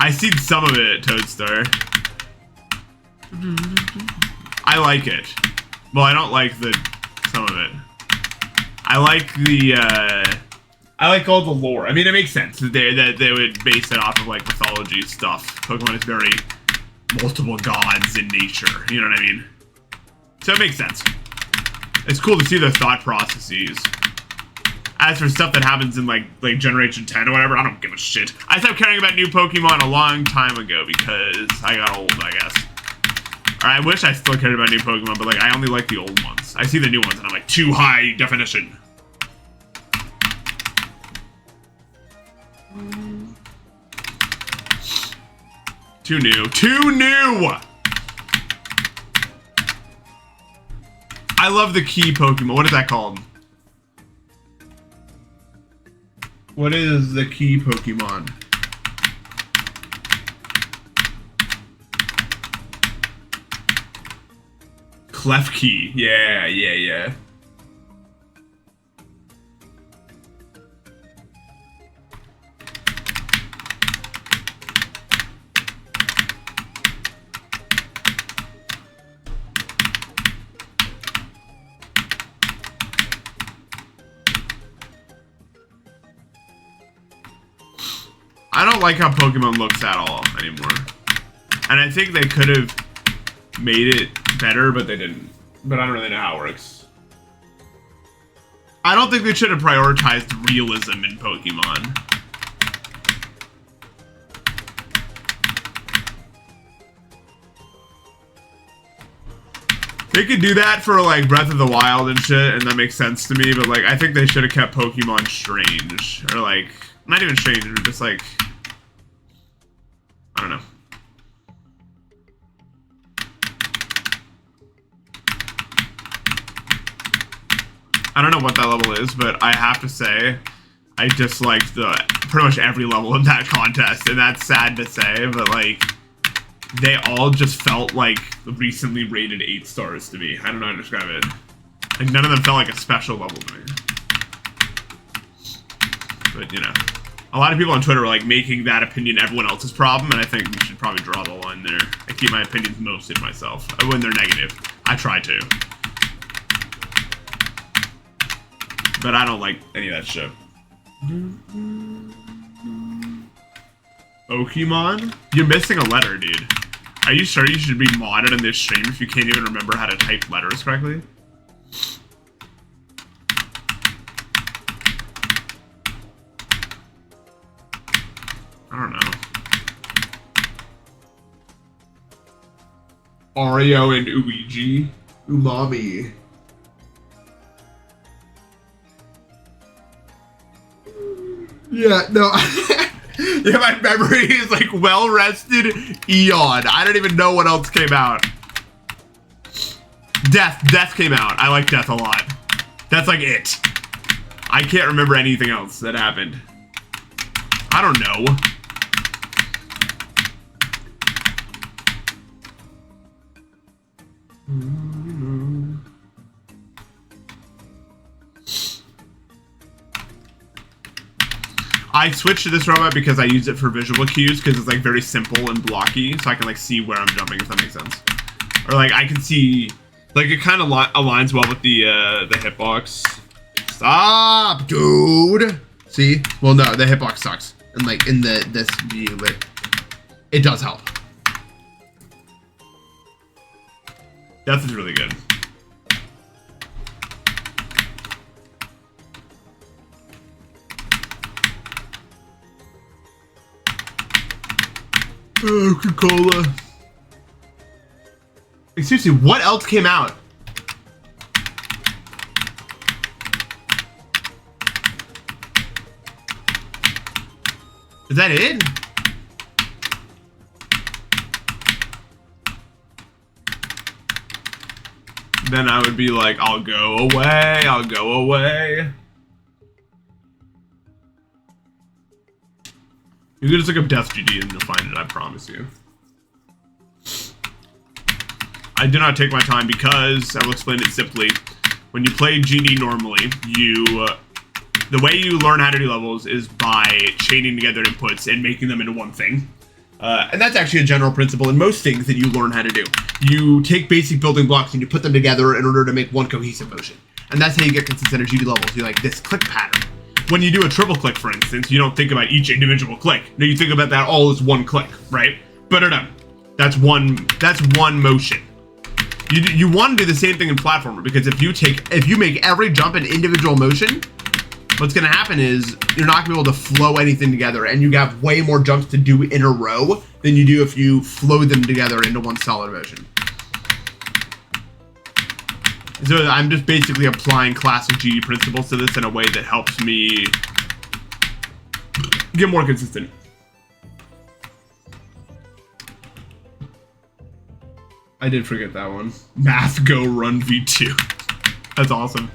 I seen some of it, Toadstar. I like it. Well, I don't like some of it. I like I like all the lore. I mean, it makes sense that they would base it off of like mythology stuff. Pokemon is very multiple gods in nature. You know what I mean? So it makes sense. It's cool to see their thought processes. As for stuff that happens in like Generation 10 or whatever, I don't give a shit. I stopped caring about new Pokemon a long time ago because I got old, I guess. Or I wish I still cared about new Pokemon, but like I only like the old ones. I see the new ones and I'm like, too high definition. Too new. Too new! I love the key Pokemon. What is that called? What is the key Pokemon? Klefki. Yeah, yeah, yeah. I don't like how Pokemon looks at all anymore. And I think they could have made it better, but they didn't. But I don't really know how it works. I don't think they should have prioritized realism in Pokemon. They could do that for like Breath of the Wild and shit, and that makes sense to me, but like I think they should have kept Pokemon strange. Or like, not even strange, but just like, I don't know. I don't know what that level is, but I have to say, I disliked pretty much every level in that contest, and that's sad to say, but like, they all just felt like recently rated 8 stars to me. I don't know how to describe it. Like, none of them felt like a special level to me. But, you know. A lot of people on Twitter are like making that opinion everyone else's problem, and I think we should probably draw the line there. I keep my opinions mostly to myself when they're negative. I try to. But I don't like any of that shit. Pokemon? You're missing a letter, dude. Are you sure you should be modded in this stream if you can't even remember how to type letters correctly? I don't know. Oreo and Luigi. Umami. Yeah, no. Yeah, my memory is like well-rested Eon. I don't even know what else came out. Death came out. I like Death a lot. That's like it. I can't remember anything else that happened. I don't know. I switched to this robot because I use it for visual cues because it's like very simple and blocky, so I can like see where I'm jumping, if that makes sense. Or like I can see Like it kind of aligns well with the hitbox. Stop, dude. See? Well, no, the hitbox sucks. And like in this view, but it does help. Death is really good. Oh, Coca-Cola. Excuse me, what else came out? Is that it? Then I would be like, I'll go away, I'll go away. You can just look up Death GD and you'll find it, I promise you. I did not take my time because, I will explain it simply. When you play GD normally, the way you learn how to do levels is by chaining together inputs and making them into one thing. And that's actually a general principle in most things that you learn how to do. You take basic building blocks and you put them together in order to make one cohesive motion. And that's how you get consistent GD levels. You like this click pattern. When you do a triple click, for instance, you don't think about each individual click. No, you think about that all as one click, right? But that's one motion. You want to do the same thing in platformer, because if you make every jump an individual motion, what's going to happen is you're not going to be able to flow anything together, and you have way more jumps to do in a row than you do if you flow them together into one solid motion. So I'm just basically applying classic GD principles to this in a way that helps me get more consistent. I did forget that one. Math Go Run V2. That's awesome.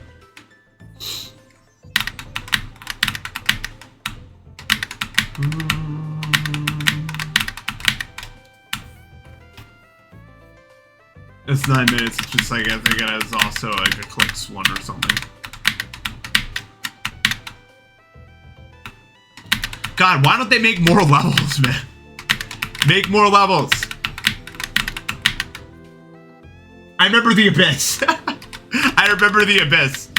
It's 9 minutes. It's just like, I think it is also like a clicks one or something. God, why don't they make more levels, man? Make more levels. I remember the Abyss. I remember the Abyss.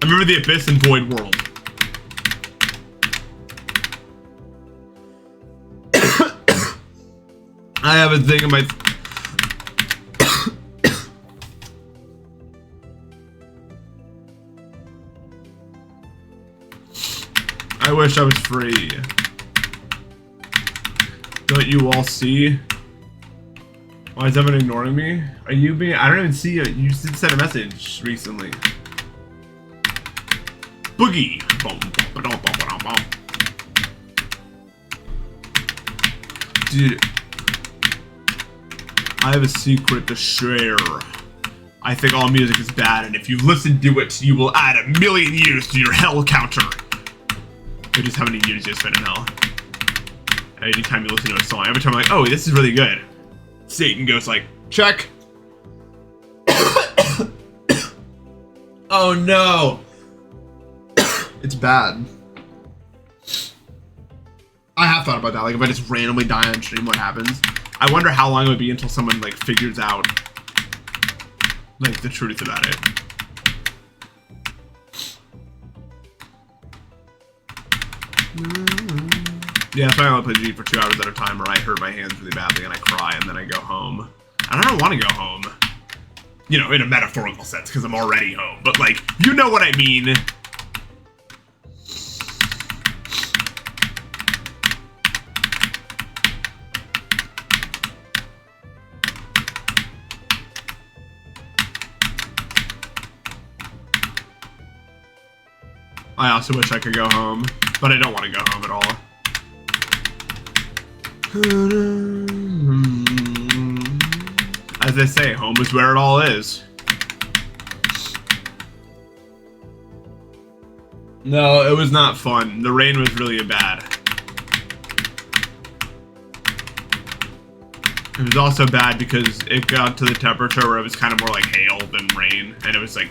I remember the Abyss and Void World. I have a thing in my... I wish I was free. Don't you all see? Why is everyone ignoring me? Are you being... I don't even see you. You just sent a message recently. Boogie. Dude, I have a secret to share. I think all music is bad, and if you listen to it, you will add 1,000,000 years to your hell counter. Which is how many years you spend in hell. Anytime you listen to a song, every time I'm like, oh, this is really good, Satan goes like, check. Oh no. It's bad. I have thought about that. Like, if I just randomly die on stream, what happens? I wonder how long it would be until someone like figures out like the truth about it. Yeah, if I only play G for 2 hours at a time, or I hurt my hands really badly and I cry and then I go home. And I don't want to go home. You know, in a metaphorical sense, because I'm already home. But like, you know what I mean. I also wish I could go home, but I don't want to go home at all. As they say, home is where it all is. No, it was not fun. The rain was really bad. It was also bad because it got to the temperature where it was kind of more like hail than rain, and it was like,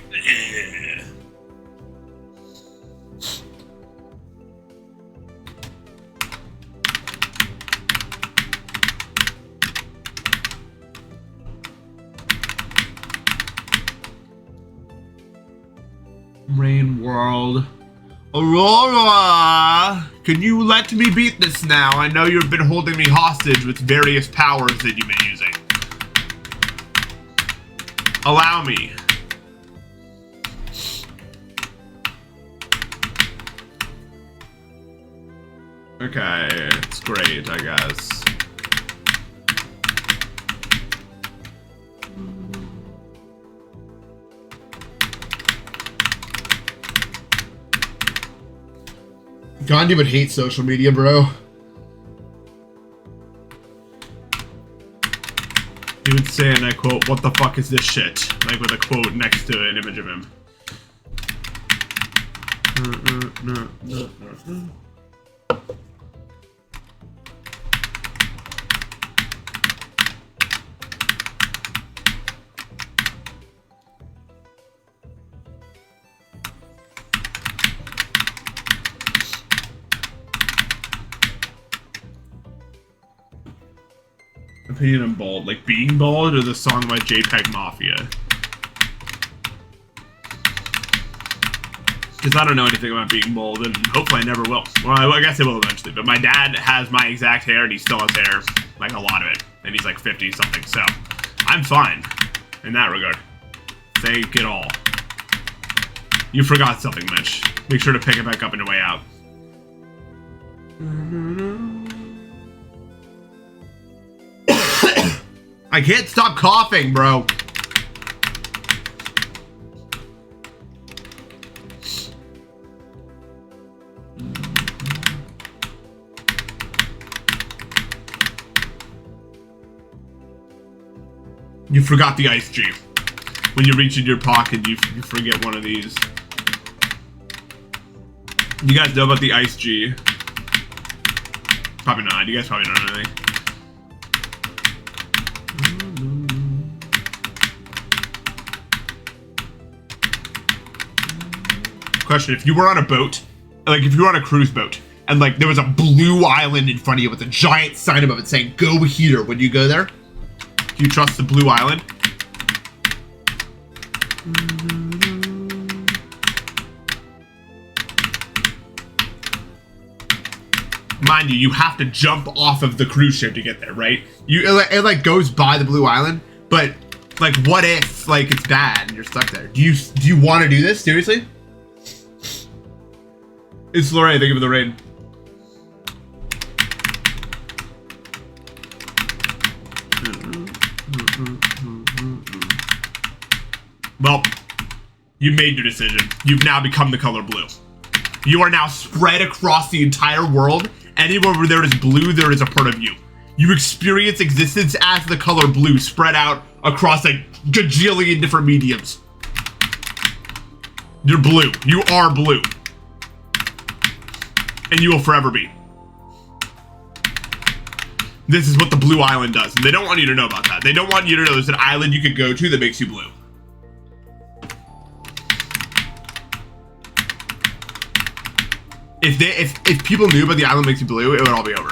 world. Aurora! Can you let me beat this now? I know you've been holding me hostage with various powers that you've been using. Allow me. Okay, it's great, I guess. Gandhi would hate social media, bro. He would say, and I quote, "What the fuck is this shit?" Like with a quote next to an image of him. Opinion on bald, like being bald, or the song by JPEG Mafia? Because I don't know anything about being bald, and hopefully I never will. Well, I guess I will eventually, but my dad has my exact hair, and he still has hair, like a lot of it, and he's like 50-something, so I'm fine in that regard. Thank it all. You forgot something, Mitch. Make sure to pick it back up on your way out. I can't stop coughing, bro. You forgot the ice G. When you reach in your pocket, you forget one of these. You guys know about the ice G? Probably not. You guys probably don't know anything. Question, if you were on a boat, like if you were on a cruise boat, and like there was a blue island in front of you with a giant sign above it saying, "Go here," would you go there? Do you trust the blue island? Mind you, you have to jump off of the cruise ship to get there, right? It like goes by the blue island, but like what if like it's bad and you're stuck there? Do you want to do this seriously? It's Lorraine, thank you for the raid. Well, you made your decision. You've now become the color blue. You are now spread across the entire world. Anywhere where there is blue, there is a part of you. You experience existence as the color blue, spread out across a gajillion different mediums. You're blue. You are blue. And you will forever be. This is what the blue island does. And they don't want you to know about that. They don't want you to know there's an island you could go to that makes you blue. If people knew about the island makes you blue, it would all be over.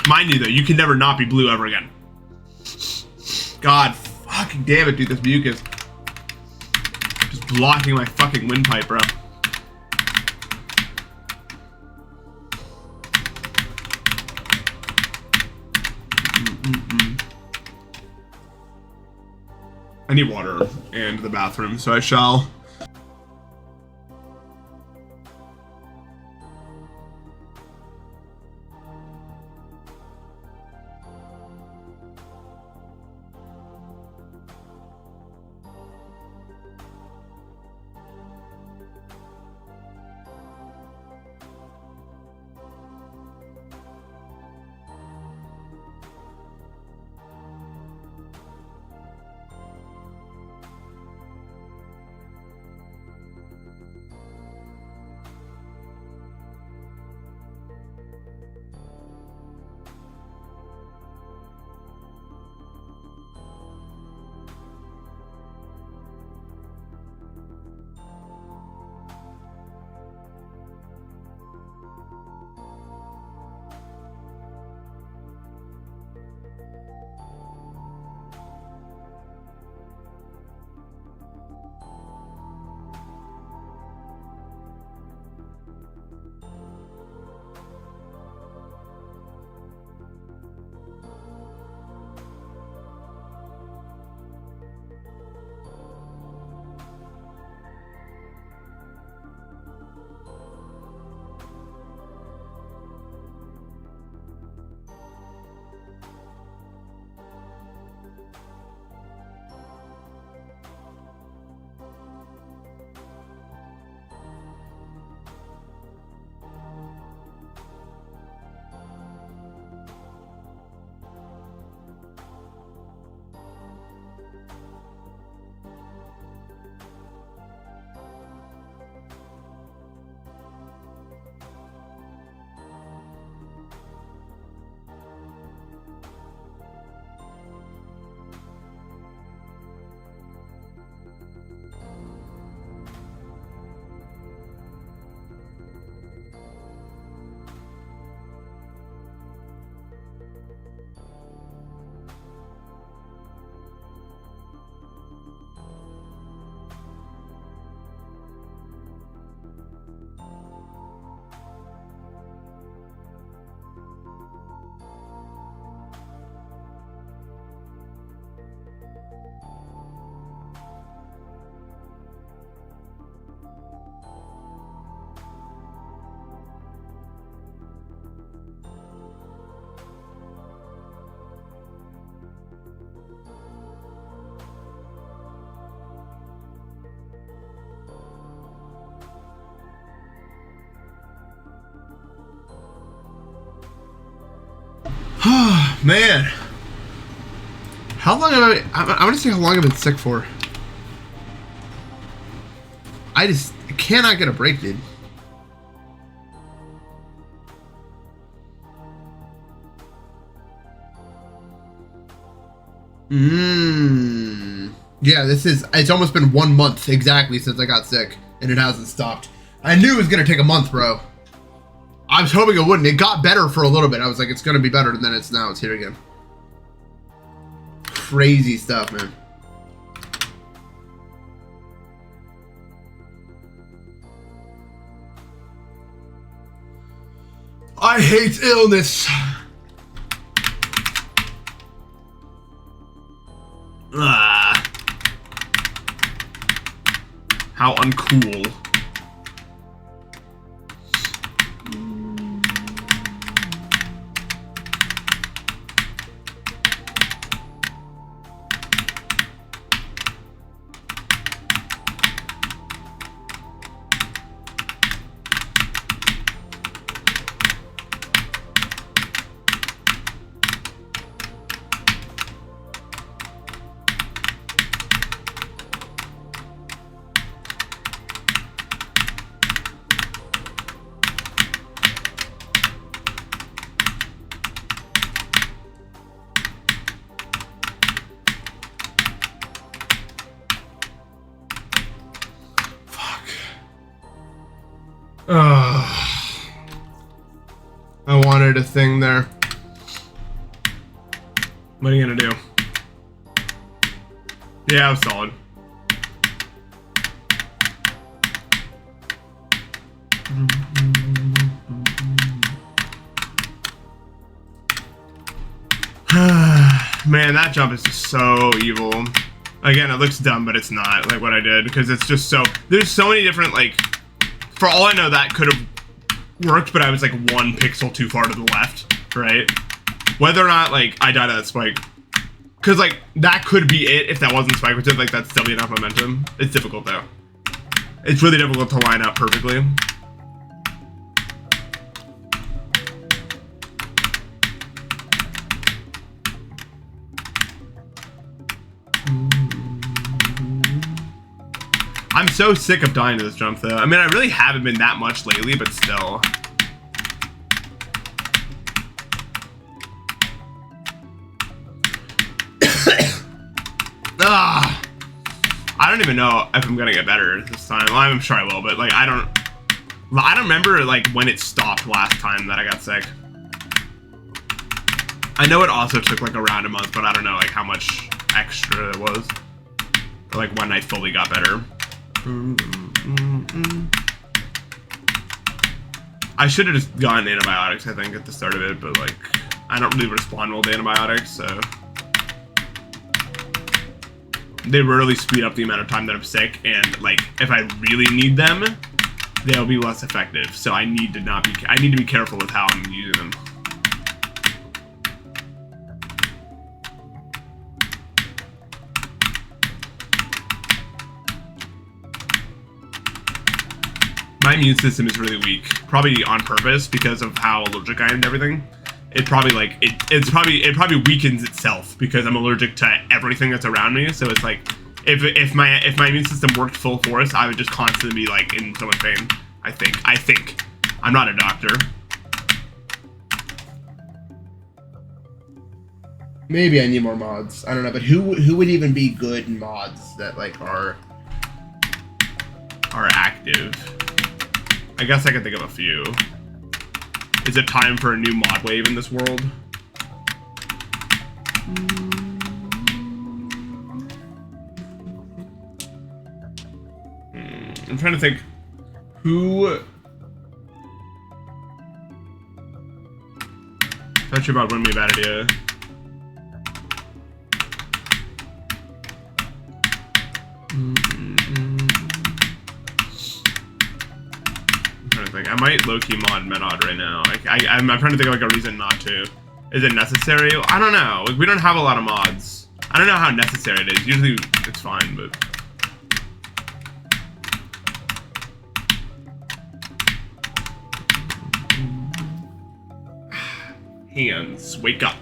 Mind you though, you can never not be blue ever again. God fucking damn it, dude, this mucus. Just blocking my fucking windpipe, bro. I need water and the bathroom, so I shall. Oh, man. How long have I want to see how long I've been sick for. I just cannot get a break, dude. Yeah, it's almost been 1 month exactly since I got sick, and it hasn't stopped. I knew it was gonna take a month, bro. I was hoping it wouldn't. It got better for a little bit. I was like, it's gonna be better, and then it's here again. Crazy stuff, man. I hate illness. How uncool. I wanted a thing there. What are you gonna do? Yeah, I was solid. Man, that jump is just so evil. Again, it looks dumb, but it's not, like, what I did, because it's just so... There's so many different, like... For all I know, that could have worked, but I was, like, 1 pixel too far to the left, right? Whether or not, like, I died at that spike. Because, like, that could be it if that wasn't spike, which is, like, that'd still be enough momentum. It's difficult, though. It's really difficult to line up perfectly. I'm so sick of dying to this jump, though. I mean, I really haven't been that much lately, but still. I don't even know if I'm gonna get better this time. Well, I'm sure I will, but like I don't remember like when it stopped last time that I got sick. I know it also took like around a month, but I don't know like how much extra it was. Or, like when I fully got better. I should have just gotten antibiotics, I think, at the start of it, but like I don't really respond well to antibiotics, so they rarely speed up the amount of time that I'm sick, and like if I really need them, they'll be less effective. So I need to be careful with how I'm using them. My immune system is really weak, probably on purpose because of how allergic I am to everything. It probably like it probably weakens itself because I'm allergic to everything that's around me. So it's like if my immune system worked full force, I would just constantly be like in so much pain. I think. I'm not a doctor. Maybe I need more mods. I don't know, but who would even be good mods that like are active? I guess I could think of a few. Is it time for a new mod wave in this world? I'm trying to think who... Touch about wouldn't be a bad idea. I might low-key mod Medod right now. Like, I'm trying to think of like a reason not to. Is it necessary? I don't know. Like, we don't have a lot of mods. I don't know how necessary it is. Usually it's fine, but... Hands, wake up.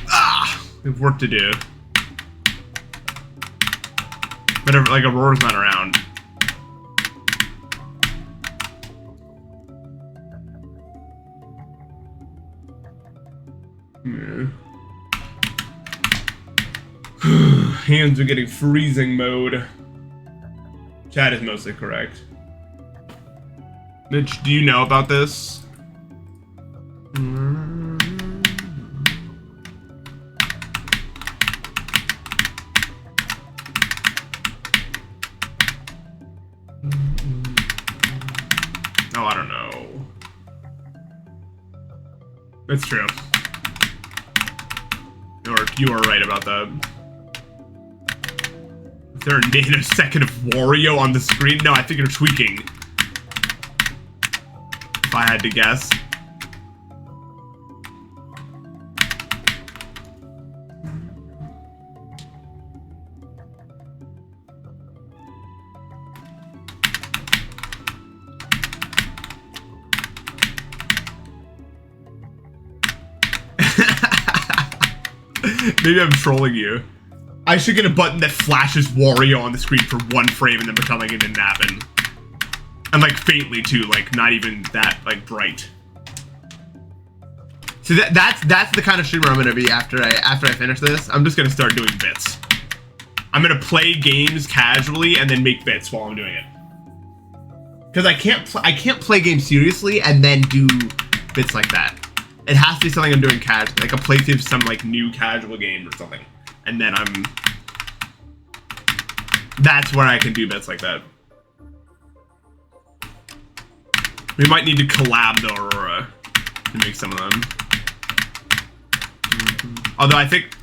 Ah! We have work to do. But like Aurora's not around. Yeah. Hands are getting freezing mode. Chat is mostly correct. Mitch, do you know about this? Oh, I don't know. That's true. You are right about that. Is there a nanosecond of Wario on the screen? No, I think you're tweaking. If I had to guess. Maybe I'm trolling you. I should get a button that flashes Wario on the screen for one frame and then pretend like it didn't happen. And like faintly too, like not even that like bright. So that's the kind of streamer I'm gonna be after I finish this. I'm just gonna start doing bits. I'm gonna play games casually and then make bits while I'm doing it. Because I can't play games seriously and then do bits like that. It has to be something I'm doing casual, like a playthrough of some like new casual game or something, and then that's where I can do bits like that. We might need to collab the Aurora to make some of them. Although I think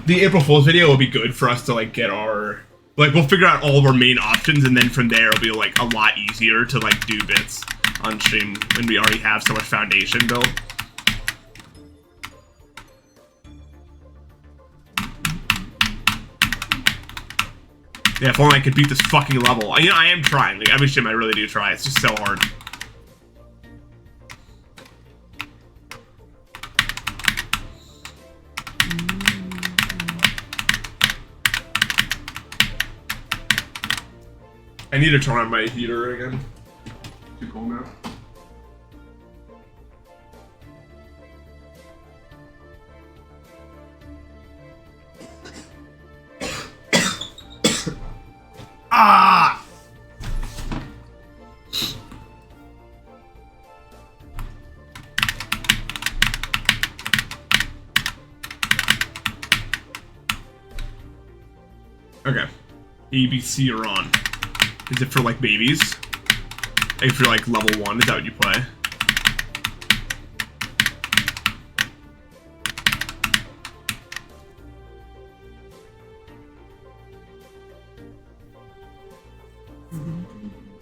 the April Fool's video will be good for us to like get our, like we'll figure out all of our main options, and then from there it'll be like a lot easier to like do bits on stream when we already have so much foundation built. Yeah, if only I could beat this fucking level. You know, I am trying. Like, every stream I really do try. It's just so hard. I need to turn on my heater again. Too cold now. Ah! Okay. ABC are on. Is it for like babies? If you're like level 1, is that what you play?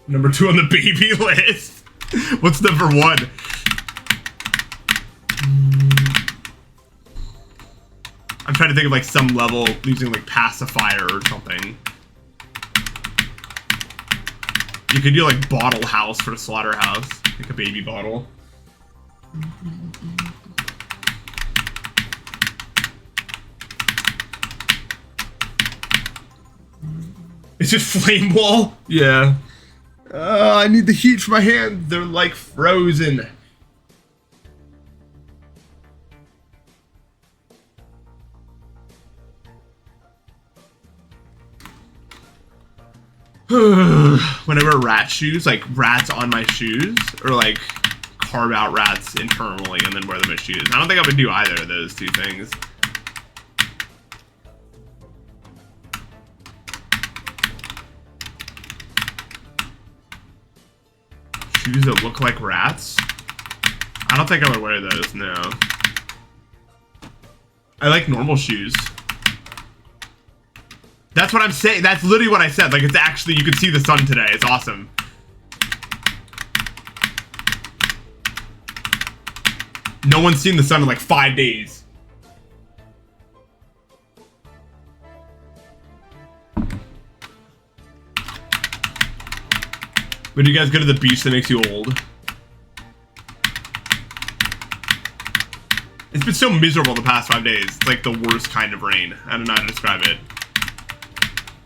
Number 2 on the baby list. What's number 1? I'm trying to think of like some level using like pacifier or something. You could do like bottle house for a slaughterhouse, like a baby bottle. It's just flame wall? Yeah. I need the heat for my hands. They're like frozen. When I wear rat shoes, like rats on my shoes, or like carve out rats internally and then wear them as shoes. I don't think I would do either of those two things. Shoes that look like rats? I don't think I would wear those, no. I like normal shoes. That's what I'm saying. That's literally what I said. Like, it's actually, you can see the sun today. It's awesome. No one's seen the sun in like 5 days. When you guys go to the beach that makes you old. been so miserable the past 5 days. It's like the worst kind of rain. I don't know how to describe it.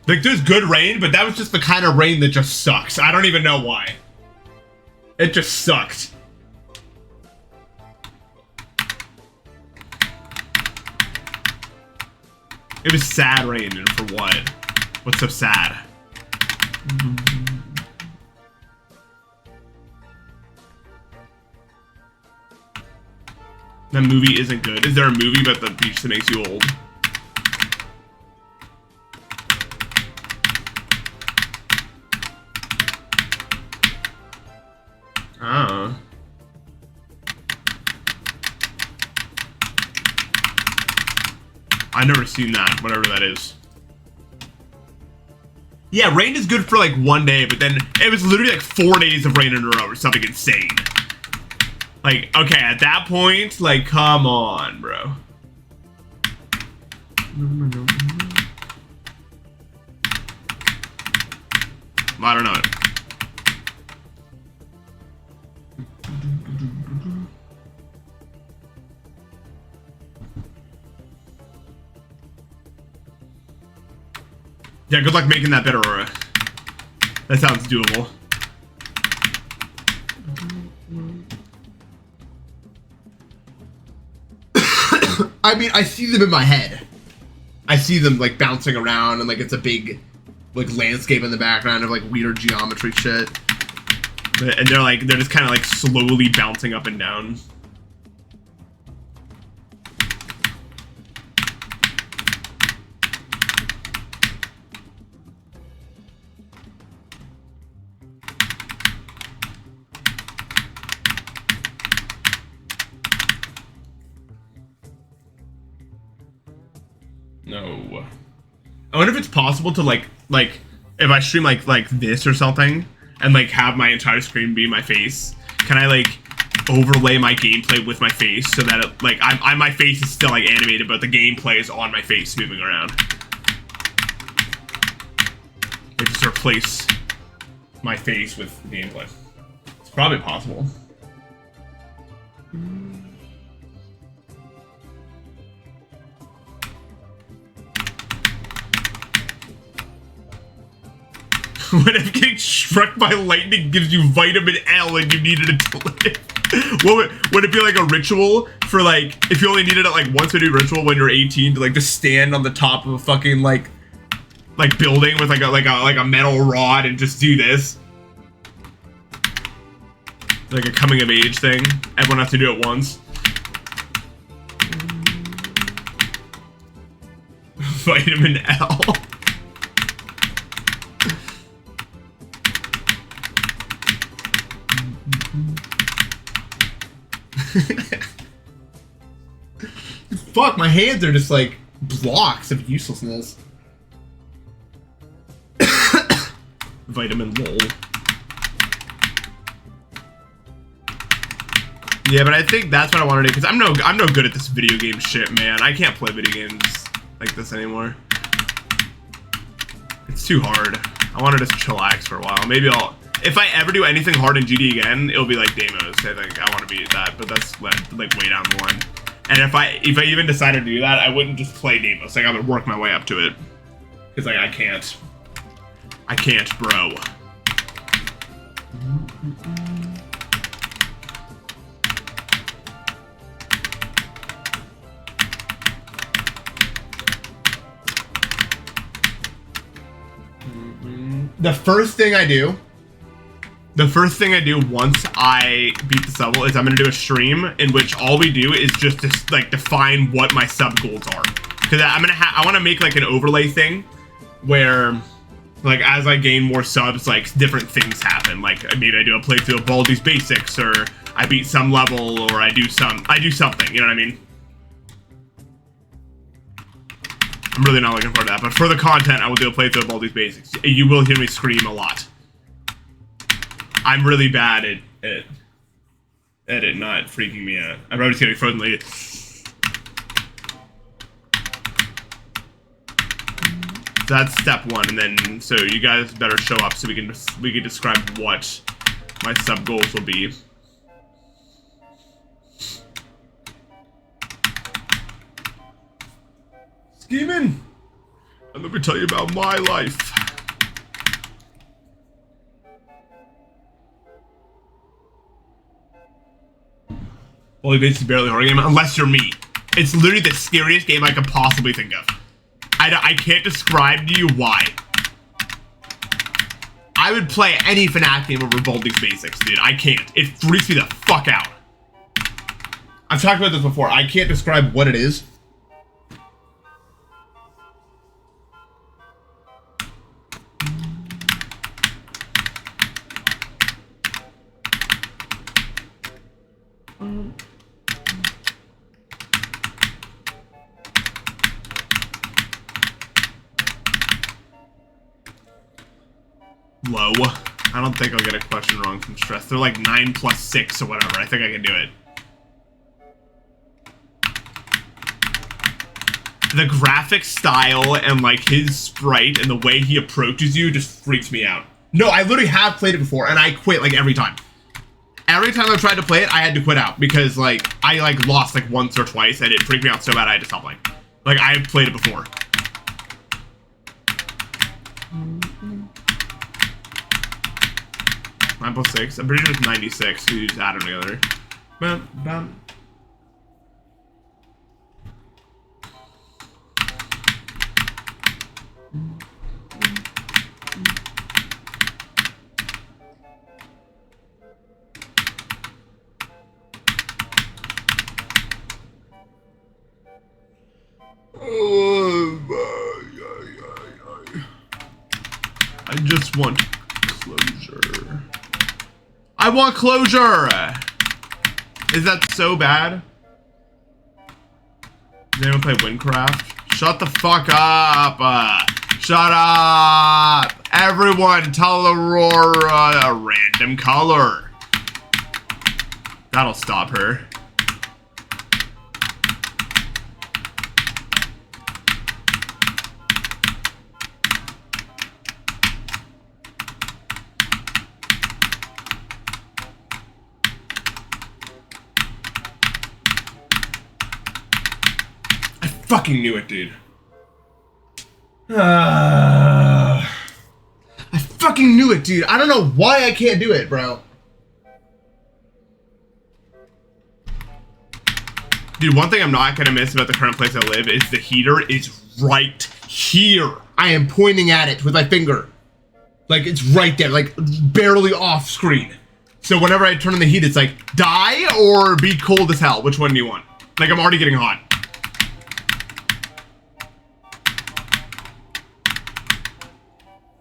Like, there's good rain, but that was just the kind of rain that just sucks. I don't even know why. It just sucked. It was sad rain, and for what? What's so sad? That movie isn't good. Is there a movie about the beach that makes you old? Oh. I've never seen that, whatever that is. Yeah, rain is good for like 1 day, but then it was literally like 4 days of rain in a row or something insane. Like, okay, at that point, like, come on, bro. I don't know. Yeah, good luck making that better, Aura. That sounds doable. I mean, I see them in my head. I see them like bouncing around and like it's a big like landscape in the background of like weird geometry shit. And they're just kind of like slowly bouncing up and down. No. I wonder if it's possible to like if I stream like this or something and like have my entire screen be my face, can I like overlay my gameplay with my face so that it, like my face is still like animated but the gameplay is on my face moving around? Or just replace my face with gameplay. It's probably possible. What if getting struck by lightning gives you vitamin L and you needed it to live? Would it be like a ritual for like, if you only needed it like once a new ritual when you're 18 to like just stand on the top of a fucking like building with like a metal rod and just do this? Like a coming of age thing. Everyone has to do it once. Vitamin L. Fuck, my hands are just like blocks of uselessness. Vitamin lol. Yeah, but I think that's what I want to do because I'm no good at this video game shit, man. I can't play video games like this anymore. It's too hard. I want to just chillax for a while. Maybe if I ever do anything hard in GD again, it'll be like Deimos. I think I want to be that, but that's like way down the line. And if I even decided to do that, I wouldn't just play Deimos. Like I would work my way up to it, because like I can't, bro. The first thing I do once I beat this level is I'm gonna do a stream in which all we do is just to like define what my sub goals are. Because I want to make like an overlay thing where like as I gain more subs, like different things happen. Like maybe I do a playthrough of Baldi's Basics, or I beat some level, or I do something. You know what I mean? I'm really not looking forward to that, but for the content, I will do a playthrough of Baldi's Basics. You will hear me scream a lot. I'm really bad at it not freaking me out. I'm probably just getting frozen late. So that's step one, and then so you guys better show up so we can describe what my sub goals will be. Demon! And let me tell you about my life. Well, basically barely a horror game, unless you're me. It's literally the scariest game I could possibly think of. I can't describe to you why. I would play any FNAF game over Voldy's Basics, dude. I can't. It freaks me the fuck out. I've talked about this before. I can't describe what it is. Low. I don't think I'll get a question wrong from stress. They're like 9 plus 6 or whatever. I think I can do it. The graphic style and like his sprite and the way he approaches you just freaks me out. No, I literally have played it before and I quit like every time. Every time I tried to play it, I had to quit out because like I like lost like once or twice and it freaked me out so bad I had to stop playing. Like I have played it before. 9 plus 6. I'm pretty sure it's 96. So you just add them together. Bam, bam. I just want closure. I want closure! Is that so bad? Does anyone play Windcraft? Shut the fuck up! Shut up! Everyone, tell Aurora a random color. That'll stop her. I fucking knew it, dude. I fucking knew it, dude. I don't know why I can't do it, bro. Dude, one thing I'm not gonna miss about the current place I live is the heater is right here. I am pointing at it with my finger. Like, it's right there, like, barely off screen. So whenever I turn on the heat, it's like, die or be cold as hell. Which one do you want? Like, I'm already getting hot.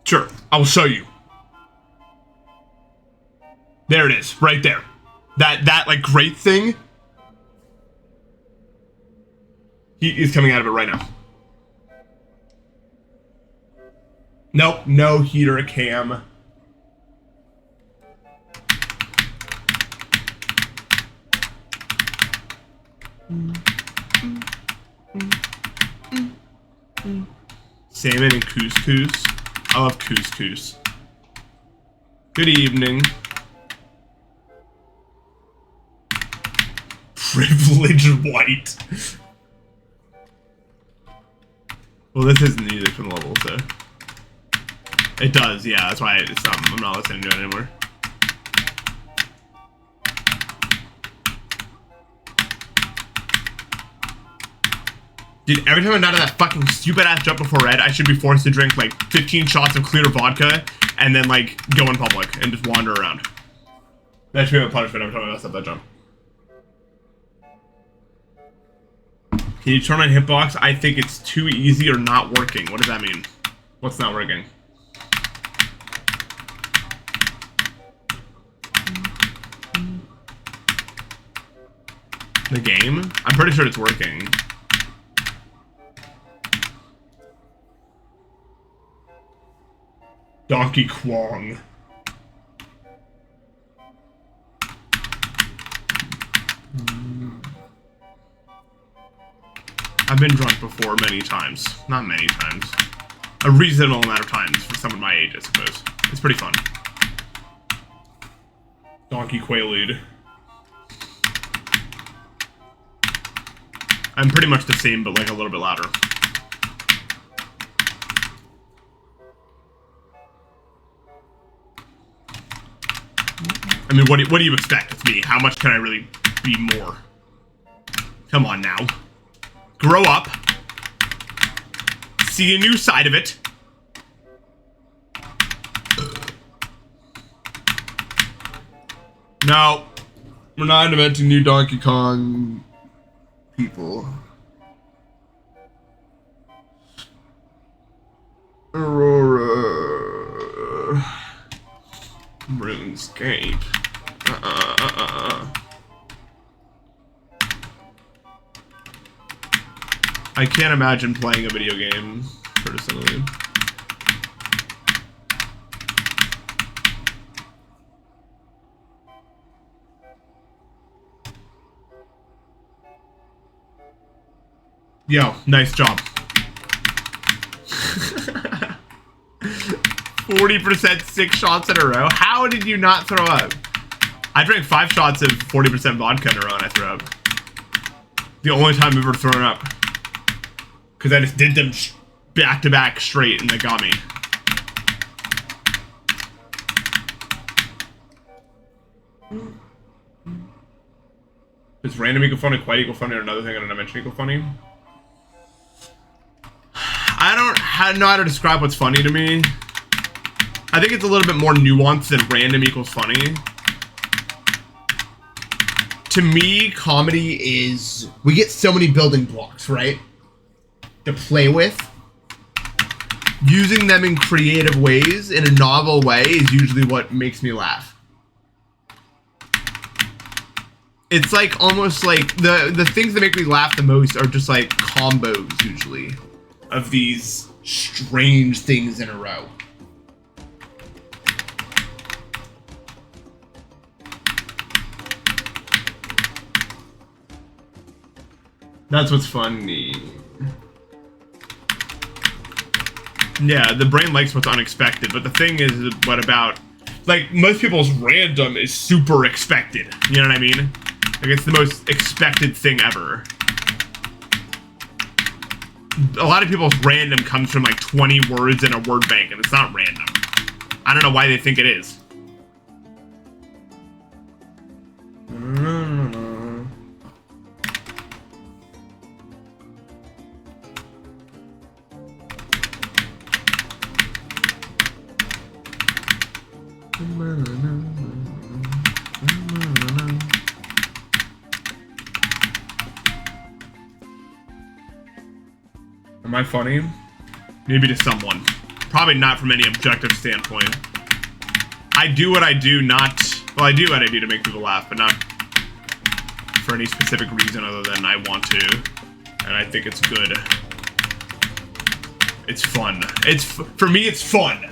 Sure, I will show you. There it is, right there. That like great thing. Heat is coming out of it right now. Nope, no heater cam. Salmon and couscous. I love couscous. Good evening. Privileged white. Well, this isn't music from the level, so. It does, yeah, that's why it's not, I'm not listening to it anymore. Dude, every time I'm out of that fucking stupid ass jump before red, I should be forced to drink like 15 shots of clear vodka and then like go in public and just wander around. That should be my punishment every time I mess up that jump. Can you turn on hitbox? I think it's too easy or not working. What does that mean? What's not working? The game? I'm pretty sure it's working. Donkey Kong. I've been drunk before many times. Not many times. A reasonable amount of times for someone my age, I suppose. It's pretty fun. Donkey Quaalude. I'm pretty much the same, but like a little bit louder. I mean, what do you expect of me? How much can I really be more? Come on now. Grow up. See a new side of it. No. We're not inventing new Donkey Kong people. Aurora. RuneScape. I can't imagine playing a video game, personally. Yo, nice job. 40% 6 shots in a row? How did you not throw up? I drank 5 shots of 40% vodka in a row and I threw up. The only time I've ever thrown up. Because I just did them back to back straight and they got me. Is random equal funny, quite equal funny, or another thing I didn't mention equal funny? I don't know how to describe what's funny to me. I think it's a little bit more nuanced than random equals funny. To me, comedy is, we get so many building blocks, right? To play with. Using them in creative ways, in a novel way, is usually what makes me laugh. It's like almost like the things that make me laugh the most are just like combos usually of these strange things in a row. That's what's funny. Yeah, the brain likes what's unexpected, but the thing is, what about, like, most people's random is super expected. You know what I mean? Like, it's the most expected thing ever. A lot of people's random comes from like 20 words in a word bank, and it's not random. I don't know why they think it is. Am I funny? Maybe to someone. Probably not from any objective standpoint. I do what I do, not... Well, I do what I do to make people laugh, but not for any specific reason other than I want to. And I think it's good. It's fun. For me, it's fun.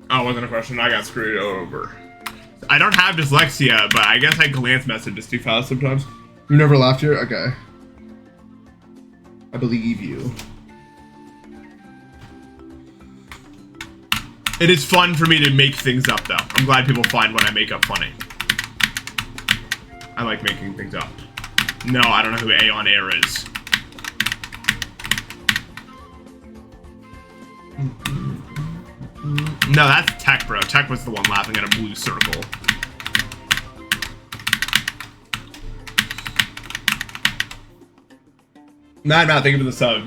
Oh, it wasn't a question. I got screwed over. I don't have dyslexia, but I guess I glance messages too fast sometimes. You've never laughed here? Okay. I believe you. It is fun for me to make things up, though. I'm glad people find what I make up funny. I like making things up. No, I don't know who Aeon Air is. No, that's Tech, bro. Tech was the one laughing at a blue circle. Mad Matt, thank you for the sub.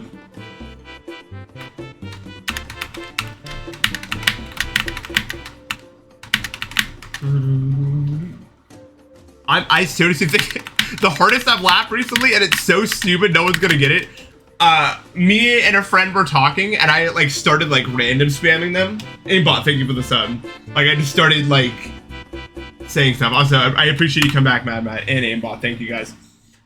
I seriously think the hardest I've laughed recently, and it's so stupid, no one's gonna get it. Me and a friend were talking, and I like started like random spamming them. Aimbot, thank you for the sub. Like I just started like saying stuff. Also, I appreciate you come back, Mad Matt and Aimbot. Thank you guys.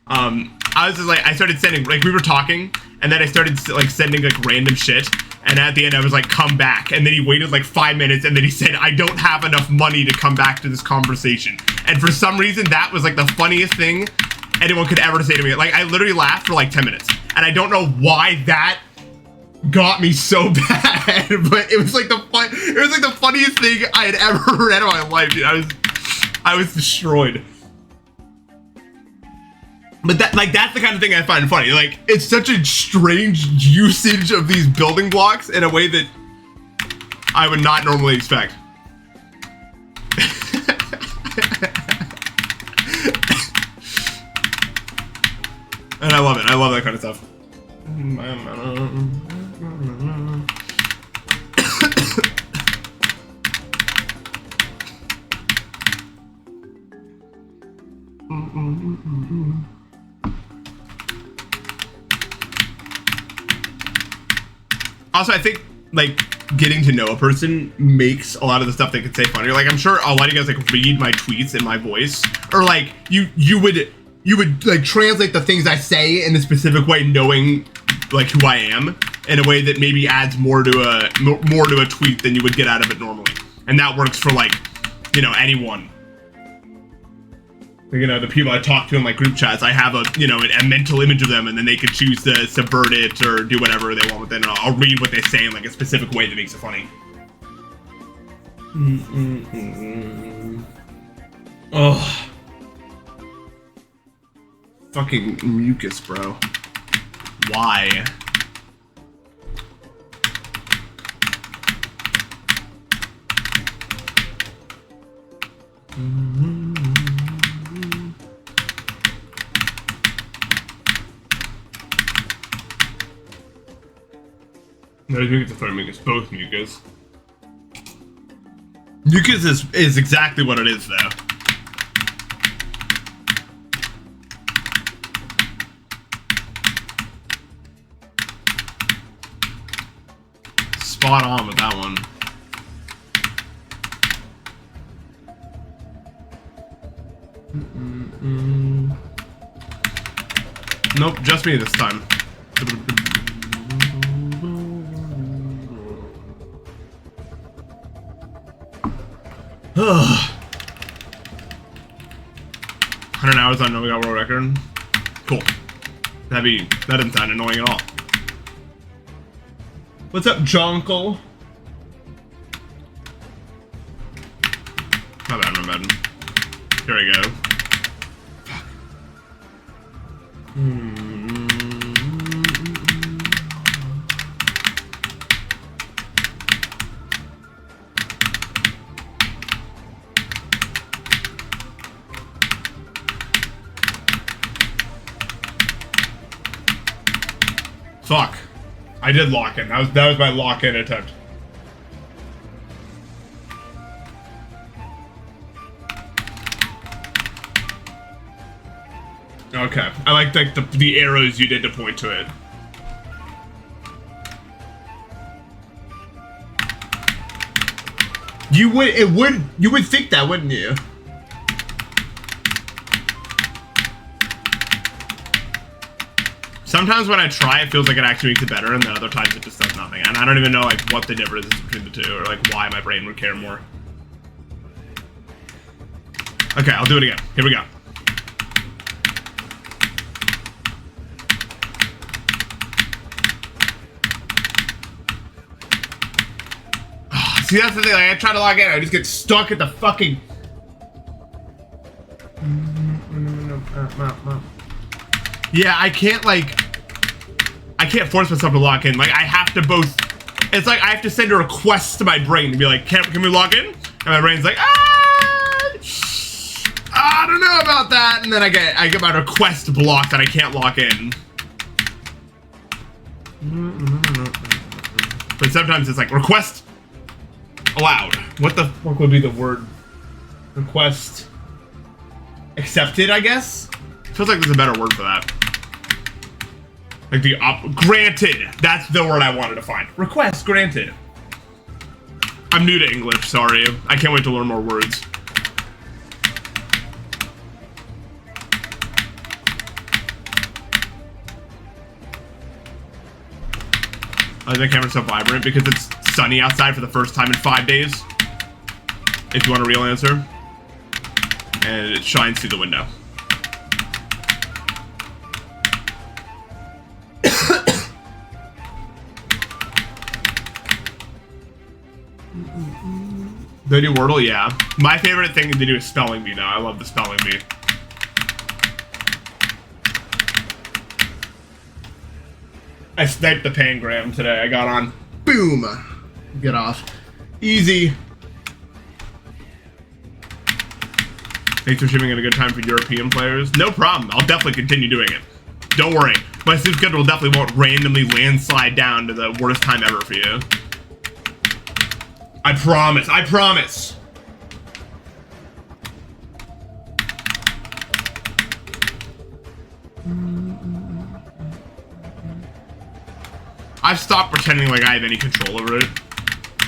I was just like, I started sending, like we were talking, and then I started like sending like random shit. And at the end, I was like, come back. And then he waited like 5 minutes, and then he said, I don't have enough money to come back to this conversation. And for some reason, that was like the funniest thing anyone could ever say to me. Like I literally laughed for like 10 minutes. And I don't know why that got me so bad, but it was like the funniest thing I had ever read in my life, dude. I was destroyed. But that's the kind of thing I find funny. Like, it's such a strange usage of these building blocks in a way that I would not normally expect. And I love it. I love that kind of stuff. Also, I think, like, getting to know a person makes a lot of the stuff they could say funnier. Like, I'm sure a lot of you guys, like, read my tweets in my voice. Or, like, you would, like, translate the things I say in a specific way, knowing, like, who I am, in a way that maybe adds more to a tweet than you would get out of it normally. And that works for, like, you know, anyone. You know, the people I talk to in my group chats, I have a, you know, a mental image of them, and then they could choose to subvert it or do whatever they want with it, and I'll read what they say in, like, a specific way that makes it funny. Oh. Fucking mucus, bro. Why? No, I think it's a third mucus. Both mucus. Mucus is exactly what it is, though. Spot on with that one. Nope, just me this time. Ugh. 100 hours on No We Got World Record. Cool. That doesn't sound annoying at all. What's up, Jonkle? My bad. Here we go. Fuck. Fuck. I did lock in. That was my lock in attempt. Okay. I like the arrows you did to point to it. You would think that, wouldn't you? Sometimes when I try, it feels like it actually makes it better, and then other times it just does nothing. And I don't even know, like, what the difference is between the two, or, like, why my brain would care more. Okay, I'll do it again. Here we go. See, that's the thing, like, I try to log in, I just get stuck at the fucking... Yeah, I can't force myself to lock in. Like, I have to both... It's like I have to send a request to my brain to be like, can we log in? And my brain's like, I don't know about that. And then I get my request blocked and I can't log in. But sometimes it's like, request allowed. What the fuck would be the word? Request accepted, I guess? Feels like there's a better word for that. Like the granted. That's the word I wanted to find. Request granted. I'm new to English, sorry. I can't wait to learn more words. The camera's so vibrant because it's sunny outside for the first time in 5 days. If you want a real answer. And it shines through the window. They do Wordle, yeah. My favorite thing to do is spelling bee, though. I love the spelling bee. I sniped the pangram today. I got on. Boom. Get off. Easy. Thanks for streaming at a good time for European players. No problem. I'll definitely continue doing it. Don't worry. My stream schedule definitely won't randomly landslide down to the worst time ever for you. I promise. I promise. I've stopped pretending like I have any control over it.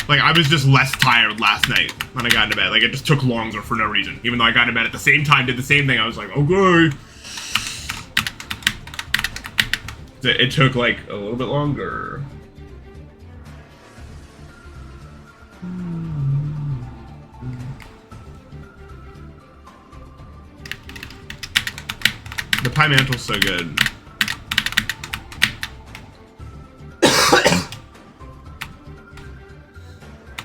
Like, I was just less tired last night when I got into bed. Like, it just took longer for no reason. Even though I got into bed at the same time, did the same thing, I was like, okay. It took, like, a little bit longer. The pie mantle's so good.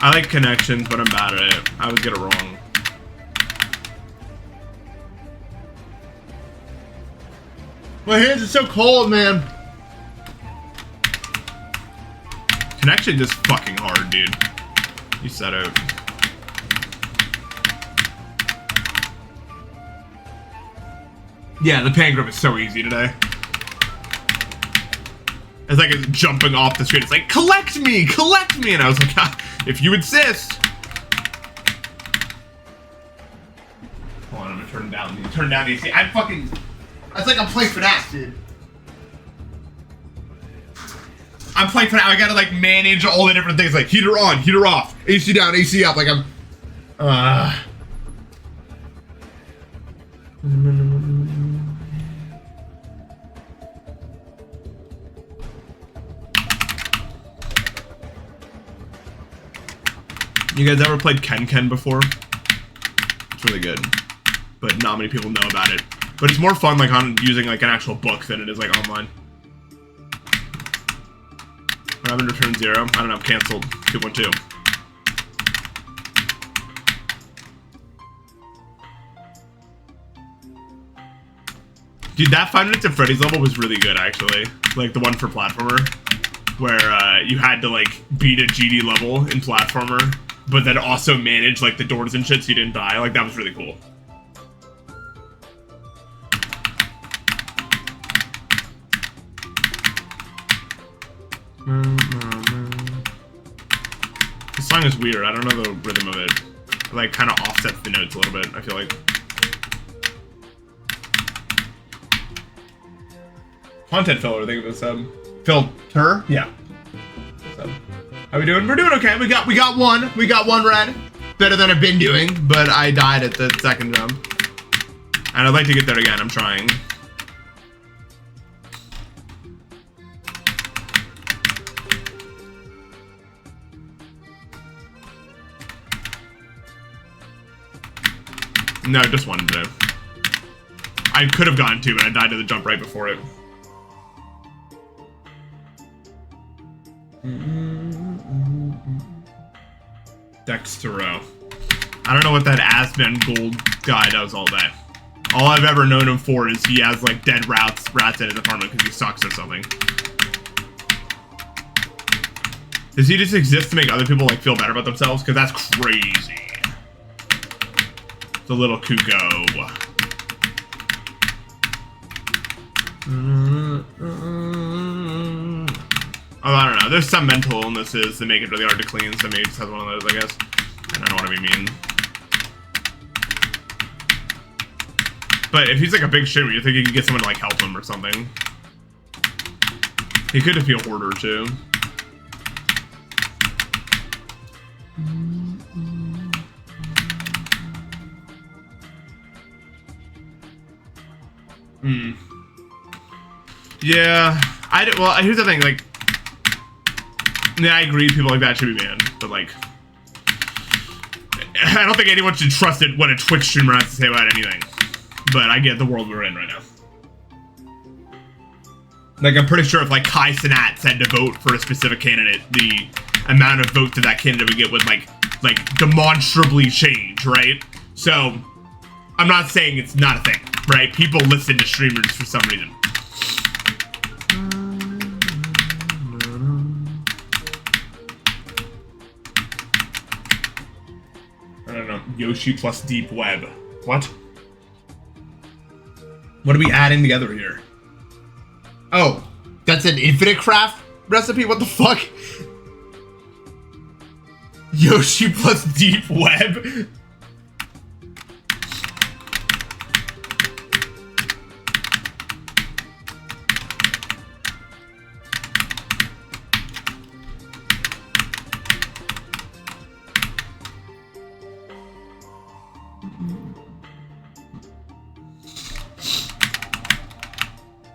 I like connections, but I'm bad at it. I always get it wrong. My hands are so cold, man. Connection is fucking hard, dude. You said it. Yeah, the pangram is so easy today. It's like it's jumping off the screen. It's like, collect me! Collect me! And I was like, ah, if you insist. Hold on, I'm gonna turn down the AC. I'm fucking... That's like I'm playing FNAF, dude. I'm playing FNAF. I gotta like manage all the different things, like heater on, heater off, AC down, AC up, like I'm... You guys ever played Ken before? It's really good, but not many people know about it. But it's more fun like on using like an actual book than it is like online. What happened to return 0? I don't know, canceled. 2.2. Dude, that 5 Nights at Freddy's level was really good actually. Like the one for platformer, where you had to like beat a GD level in platformer, but then also manage like the doors and shit so you didn't die. Like that was really cool. This song is weird. I don't know the rhythm of it. It like kind of offsets the notes a little bit, I feel like. Content filler, think of this filter? Yeah. So, how we doing? We're doing okay. We got one. We got one red. Better than I've been doing, but I died at the second jump. And I'd like to get there again. I'm trying. No, just one today. I could have gotten 2, but I died to the jump right before it. Dextero. I don't know what that Aspen Gold guy does all day. All I've ever known him for is he has like dead rats in his apartment because he sucks at something. Does he just exist to make other people like feel better about themselves? Because that's crazy. The little Kuko. Oh, I don't know. There's some mental illnesses that make it really hard to clean, so maybe he just has one of those, I guess. And I don't want to be mean. But if he's like a big streamer, you think you could get someone to like help him or something. He could just be a hoarder too. Yeah. Well, here's the thing, like... Yeah, I agree, people like that should be banned, but like... I don't think anyone should trust it what a Twitch streamer has to say about anything. But I get the world we're in right now. Like, I'm pretty sure if like Kai Cenat said to vote for a specific candidate, the amount of votes that candidate would get would like demonstrably change, right? So I'm not saying it's not a thing, right? People listen to streamers for some reason. I don't know. Yoshi plus deep web. What? What are we adding together here? Oh, that's an infinite craft recipe? What the fuck? Yoshi plus deep web?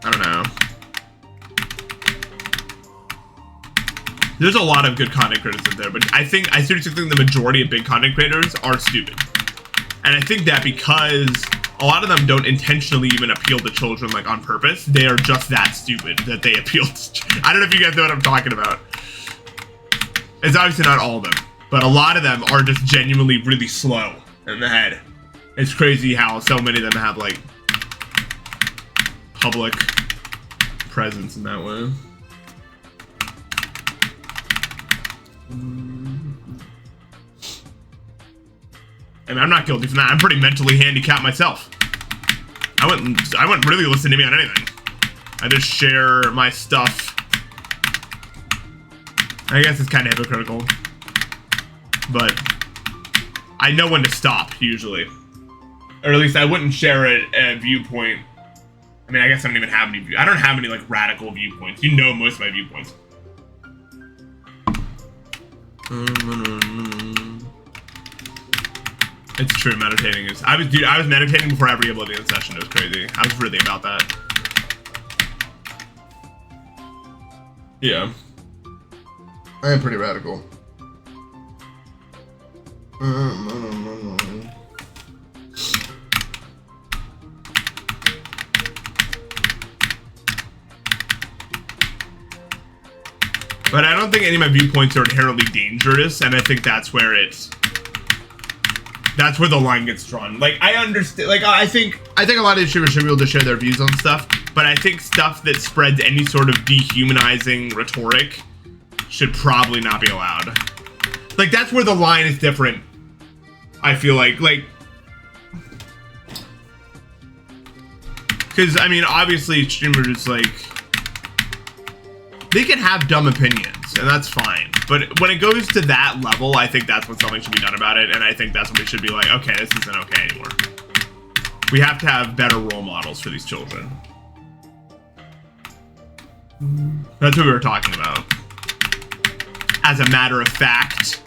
I don't know. There's a lot of good content creators in there, but I seriously think the majority of big content creators are stupid. And I think that because a lot of them don't intentionally even appeal to children like on purpose, they are just that stupid that they appeal to. I don't know if you guys know what I'm talking about. It's obviously not all of them, but a lot of them are just genuinely really slow in the head. It's crazy how so many of them have like public presence in that way. I mean, I'm not guilty from that. I'm pretty mentally handicapped myself. I wouldn't really listen to me on anything. I just share my stuff. I guess it's kind of hypocritical, but I know when to stop usually, or at least I wouldn't share a viewpoint. I mean, I guess I don't even have any. I don't have any like radical viewpoints. You know most of my viewpoints. It's true. Meditating is. I was meditating before every Oblivion session. It was crazy. I was really about that. Yeah. I am pretty radical. But I don't think any of my viewpoints are inherently dangerous, and I think that's where the line gets drawn. Like, I understand, like, I think a lot of these streamers should be able to share their views on stuff, but I think stuff that spreads any sort of dehumanizing rhetoric should probably not be allowed. Like, that's where the line is different, I feel like, because, I mean, obviously, streamers, like, they can have dumb opinions, and that's fine. But when it goes to that level, I think that's when something should be done about it, and I think that's when we should be like, okay, this isn't okay anymore. We have to have better role models for these children. That's what we were talking about. As a matter of fact,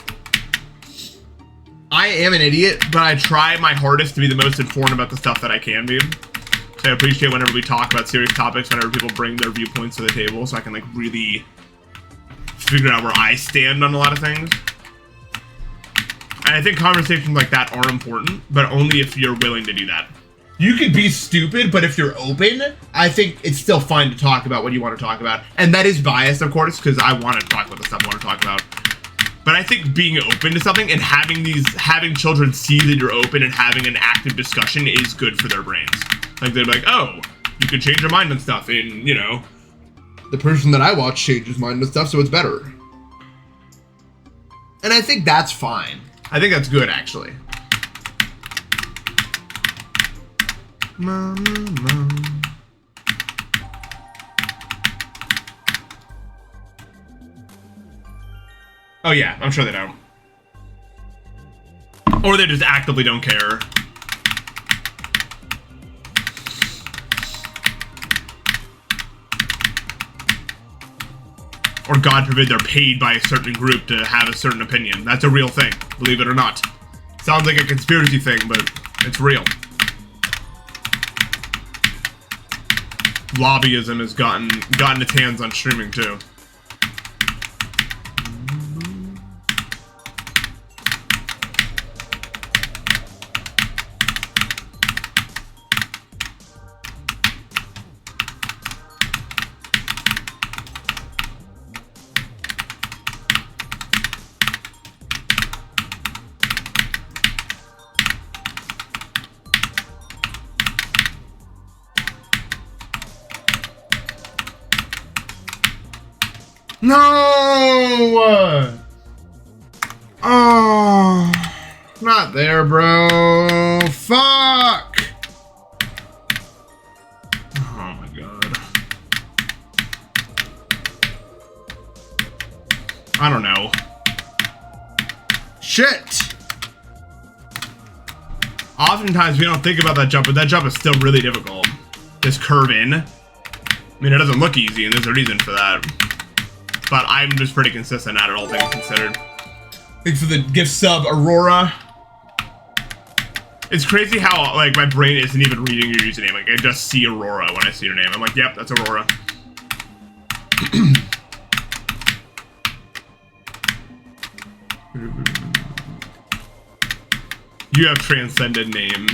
I am an idiot, but I try my hardest to be the most informed about the stuff that I can be. So I appreciate whenever we talk about serious topics, whenever people bring their viewpoints to the table, so I can like really figure out where I stand on a lot of things. And I think conversations like that are important, but only if you're willing to do that. You could be stupid, but if you're open, I think it's still fine to talk about what you want to talk about. And that is biased, of course, because I want to talk about the stuff I want to talk about. But I think being open to something and having children see that you're open and having an active discussion is good for their brains. Like, they're like, oh, you can change your mind on stuff, and, you know. The person that I watch changes his mind on stuff, so it's better. And I think that's fine. I think that's good, actually. Oh yeah, I'm sure they don't. Or they just actively don't care. Or God forbid they're paid by a certain group to have a certain opinion. That's a real thing, believe it or not. Sounds like a conspiracy thing, but it's real. Lobbyism has gotten its hands on streaming too. No! Oh, not there, bro. Fuck! Oh my god. I don't know. Shit! Oftentimes we don't think about that jump, but that jump is still really difficult. This curve in. I mean, it doesn't look easy, and there's a reason for that. But I'm just pretty consistent at it, all things considered. Thanks for the gift sub, Aurora. It's crazy how, like, my brain isn't even reading your username. Like, I just see Aurora when I see your name. I'm like, yep, that's Aurora. You have transcended name.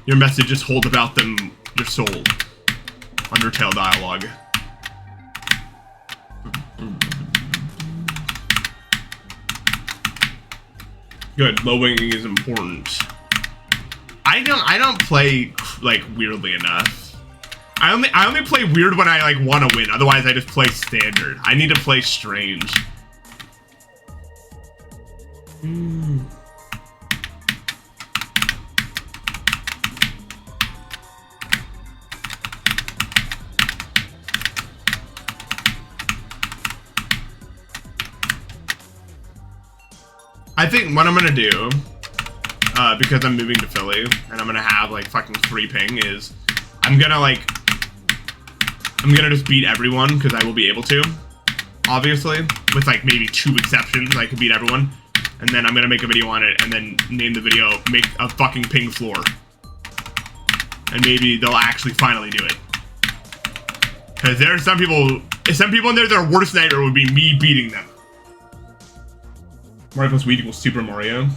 Your messages hold about them, your soul. Undertale dialogue. Good, low winging is important. I don't play like weirdly enough. I only play weird when I like want to win. Otherwise, I just play standard. I need to play strange. I think what I'm gonna do, because I'm moving to Philly and I'm gonna have like fucking 3 ping, is I'm gonna just beat everyone because I will be able to, obviously, with like maybe 2 exceptions. I could beat everyone, and then I'm gonna make a video on it and then name the video "Make a Fucking Ping Floor," and maybe they'll actually finally do it. Because there are some people in there, their worst nightmare would be me beating them. Mario plus Weed equals Super Mario.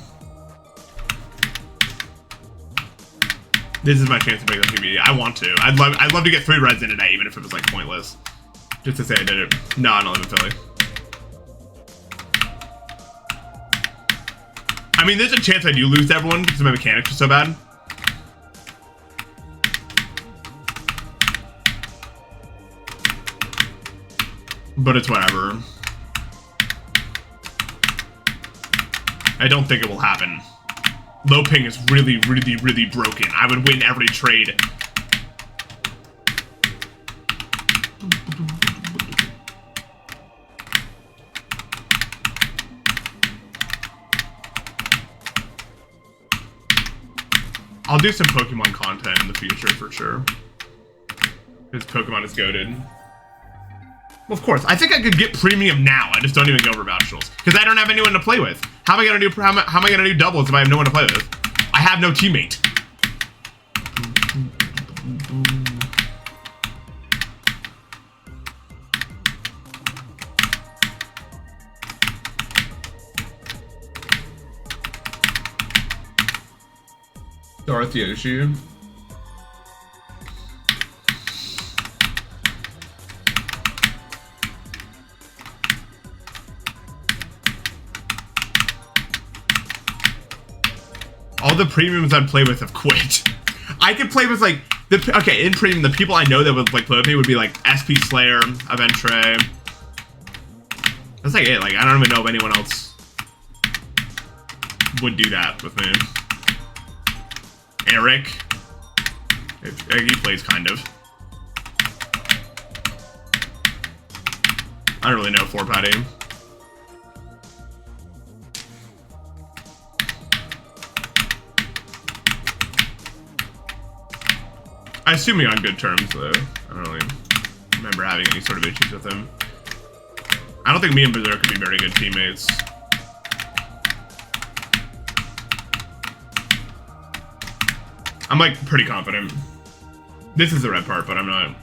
This is my chance to make that PBD. I want to. I'd love to get 3 reds in today, even if it was like pointless. Just to say I did it. No, I don't live in Philly. I mean, there's a chance I do lose to everyone because my mechanics are so bad. But it's whatever. I don't think it will happen. Low ping is really, really, really broken. I would win every trade. I'll do some Pokemon content in the future for sure. Because Pokemon is goated. Well, of course. I think I could get premium now. I just don't even go over Vouchers. Because I don't have anyone to play with. How am I gonna do doubles if I have no one to play with? I have no teammate. Dorothy Yoshi. All the premiums I'd play with have quit. I could play with like okay, in premium, the people I know that would like play with me would be like SP Slayer, Aventre. That's like it. Like I don't even know if anyone else would do that with me. Eric. He plays kind of. I don't really know 4-Patty. I assume we're on good terms, though. I don't really remember having any sort of issues with him. I don't think me and Berserk could be very good teammates. I'm, like, pretty confident. This is the red part, but I'm not.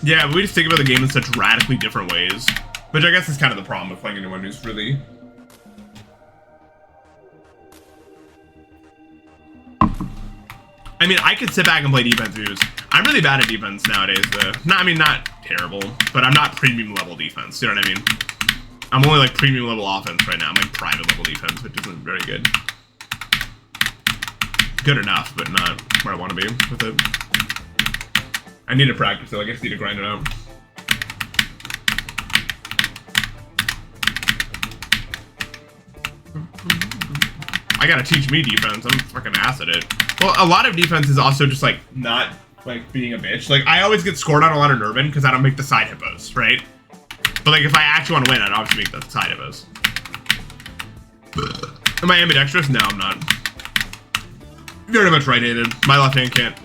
Yeah, but we just think about the game in such radically different ways. Which I guess is kind of the problem with playing anyone who's really... I mean, I could sit back and play defense views. I'm really bad at defense nowadays, though. I mean, not terrible, but I'm not premium level defense. You know what I mean? I'm only like premium level offense right now. I'm like private level defense, which isn't very good. good enough, but not where I want to be with it. I need to practice it. I just need to grind it out. I gotta teach me defense. I'm fucking ass at it. Well, a lot of defense is also just like not like being a bitch. Like I always get scored on a lot of Nervin because I don't make the side hippos, right? But like if I actually want to win, I'd obviously make the side hippos. Am I ambidextrous? No, I'm not. Very much right-handed. My left hand can't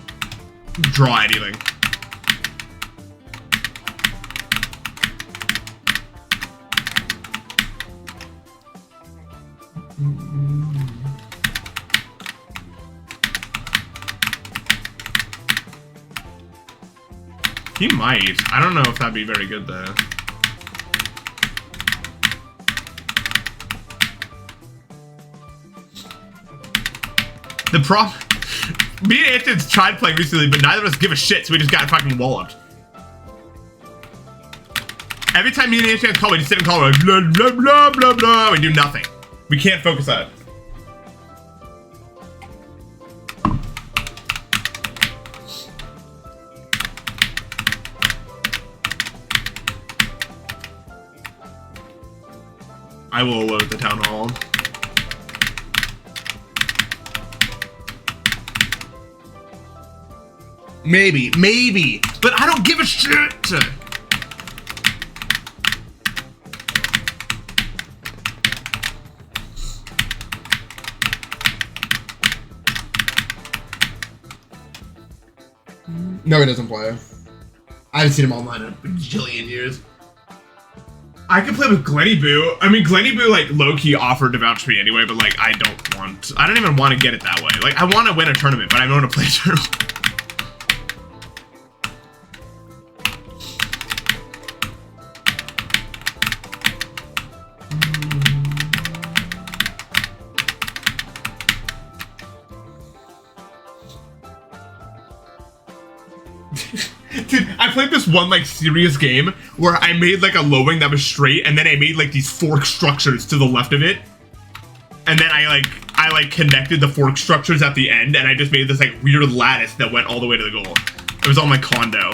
draw anything. He might. I don't know if that'd be very good though. The problem, me and Anthony's tried playing recently, but neither of us give a shit, so we just got fucking walloped. Every time me and Anthony call, we just sit and call, like blah blah blah blah blah. We do nothing. We can't focus on it. I will load the town hall. Maybe, but I don't give a shit. No, he doesn't play. I haven't seen him online in a bajillion years. I could play with Glenny Boo. I mean, Glenny Boo, like, low-key offered to vouch for me anyway, but, like, I don't even want to get it that way. Like, I want to win a tournament, but I don't want to play a tournament. Dude, I played this one, like, serious game where I made, like, a low wing that was straight, and then I made, like, these fork structures to the left of it. And then I connected the fork structures at the end, and I just made this, like, weird lattice that went all the way to the goal. It was on my condo.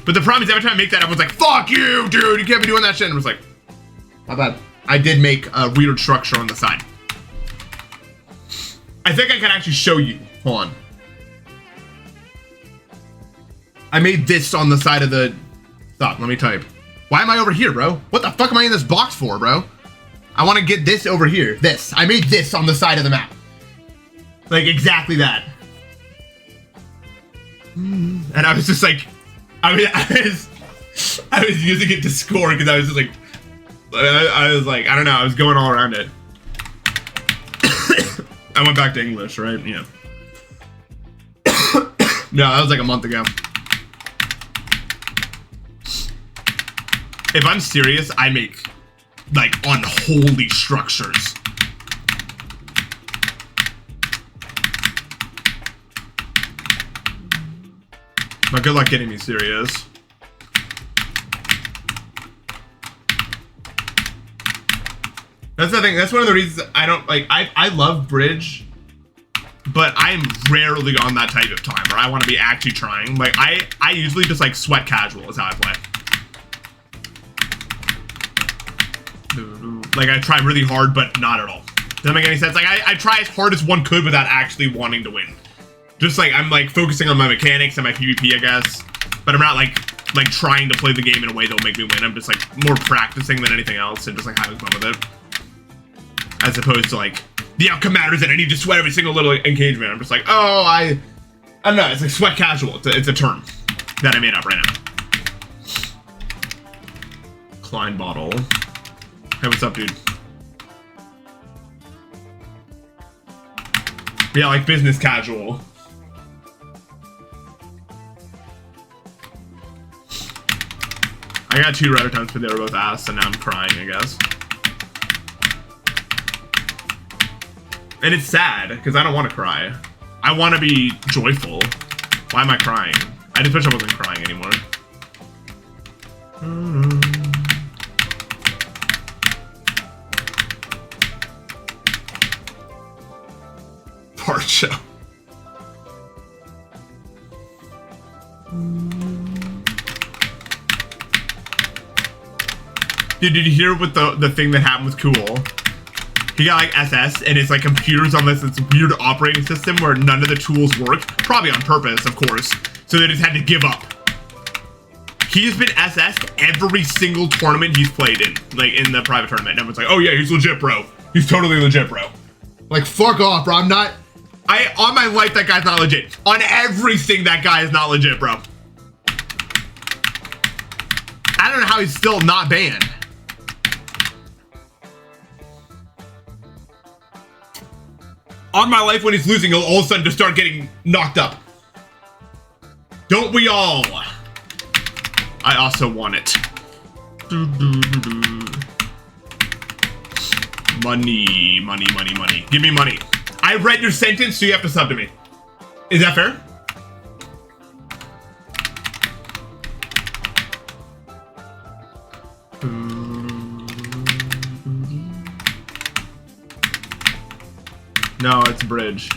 But the problem is, every time I make that, everyone's like, fuck you, dude, you can't be doing that shit. And I was like, my bad. I did make a weird structure on the side. I think I can actually show you. Hold on. I made this on the side of the... Stop, let me type. Why am I over here, bro? What the fuck am I in this box for, bro? I want to get this over here. This. I made this on the side of the map. Like, exactly that. And I was just like... I was using it to score because I was just like... I was like, I don't know, I was going all around it. I went back to English, right? Yeah. No, that was like a month ago. If I'm serious, I make, like, unholy structures. But good luck getting me serious. That's the thing. That's one of the reasons I don't, like, I love bridge, but I'm rarely on that type of time where I want to be actually trying. Like, I usually just, like, sweat casual is how I play. Like, I try really hard, but not at all. Does that make any sense? Like, I try as hard as one could without actually wanting to win. Just, like, I'm, like, focusing on my mechanics and my PvP, I guess. But I'm not, like trying to play the game in a way that'll make me win. I'm just, like, more practicing than anything else and just, like, having fun with it. As opposed to, like, the outcome matters and I need to sweat every single little engagement. I'm just like, oh, I don't know. It's, like, sweat casual. It's a term that I made up right now. Klein bottle. Hey, what's up, dude? Yeah, like business casual. I got 2 red attempts, but they were both ass, and now I'm crying, I guess. And it's sad, because I don't want to cry. I want to be joyful. Why am I crying? I just wish I wasn't crying anymore. show. Dude, did you hear what the thing that happened with Cool? He got like SS, and it's like computers on this weird operating system where none of the tools worked, probably on purpose, of course. So they just had to give up. He's been SS'd every single tournament he's played in, like in the private tournament. And everyone's like, oh yeah, he's legit, bro. He's totally legit, bro. Like, fuck off, bro. I'm not. On my life, that guy's not legit. On everything, that guy is not legit, bro. I don't know how he's still not banned. On my life, when he's losing, he'll all of a sudden just start getting knocked up. Don't we all? I also want it. Money, money, money, money. Give me money. I read your sentence, so you have to sub to me. Is that fair? No, it's bridge.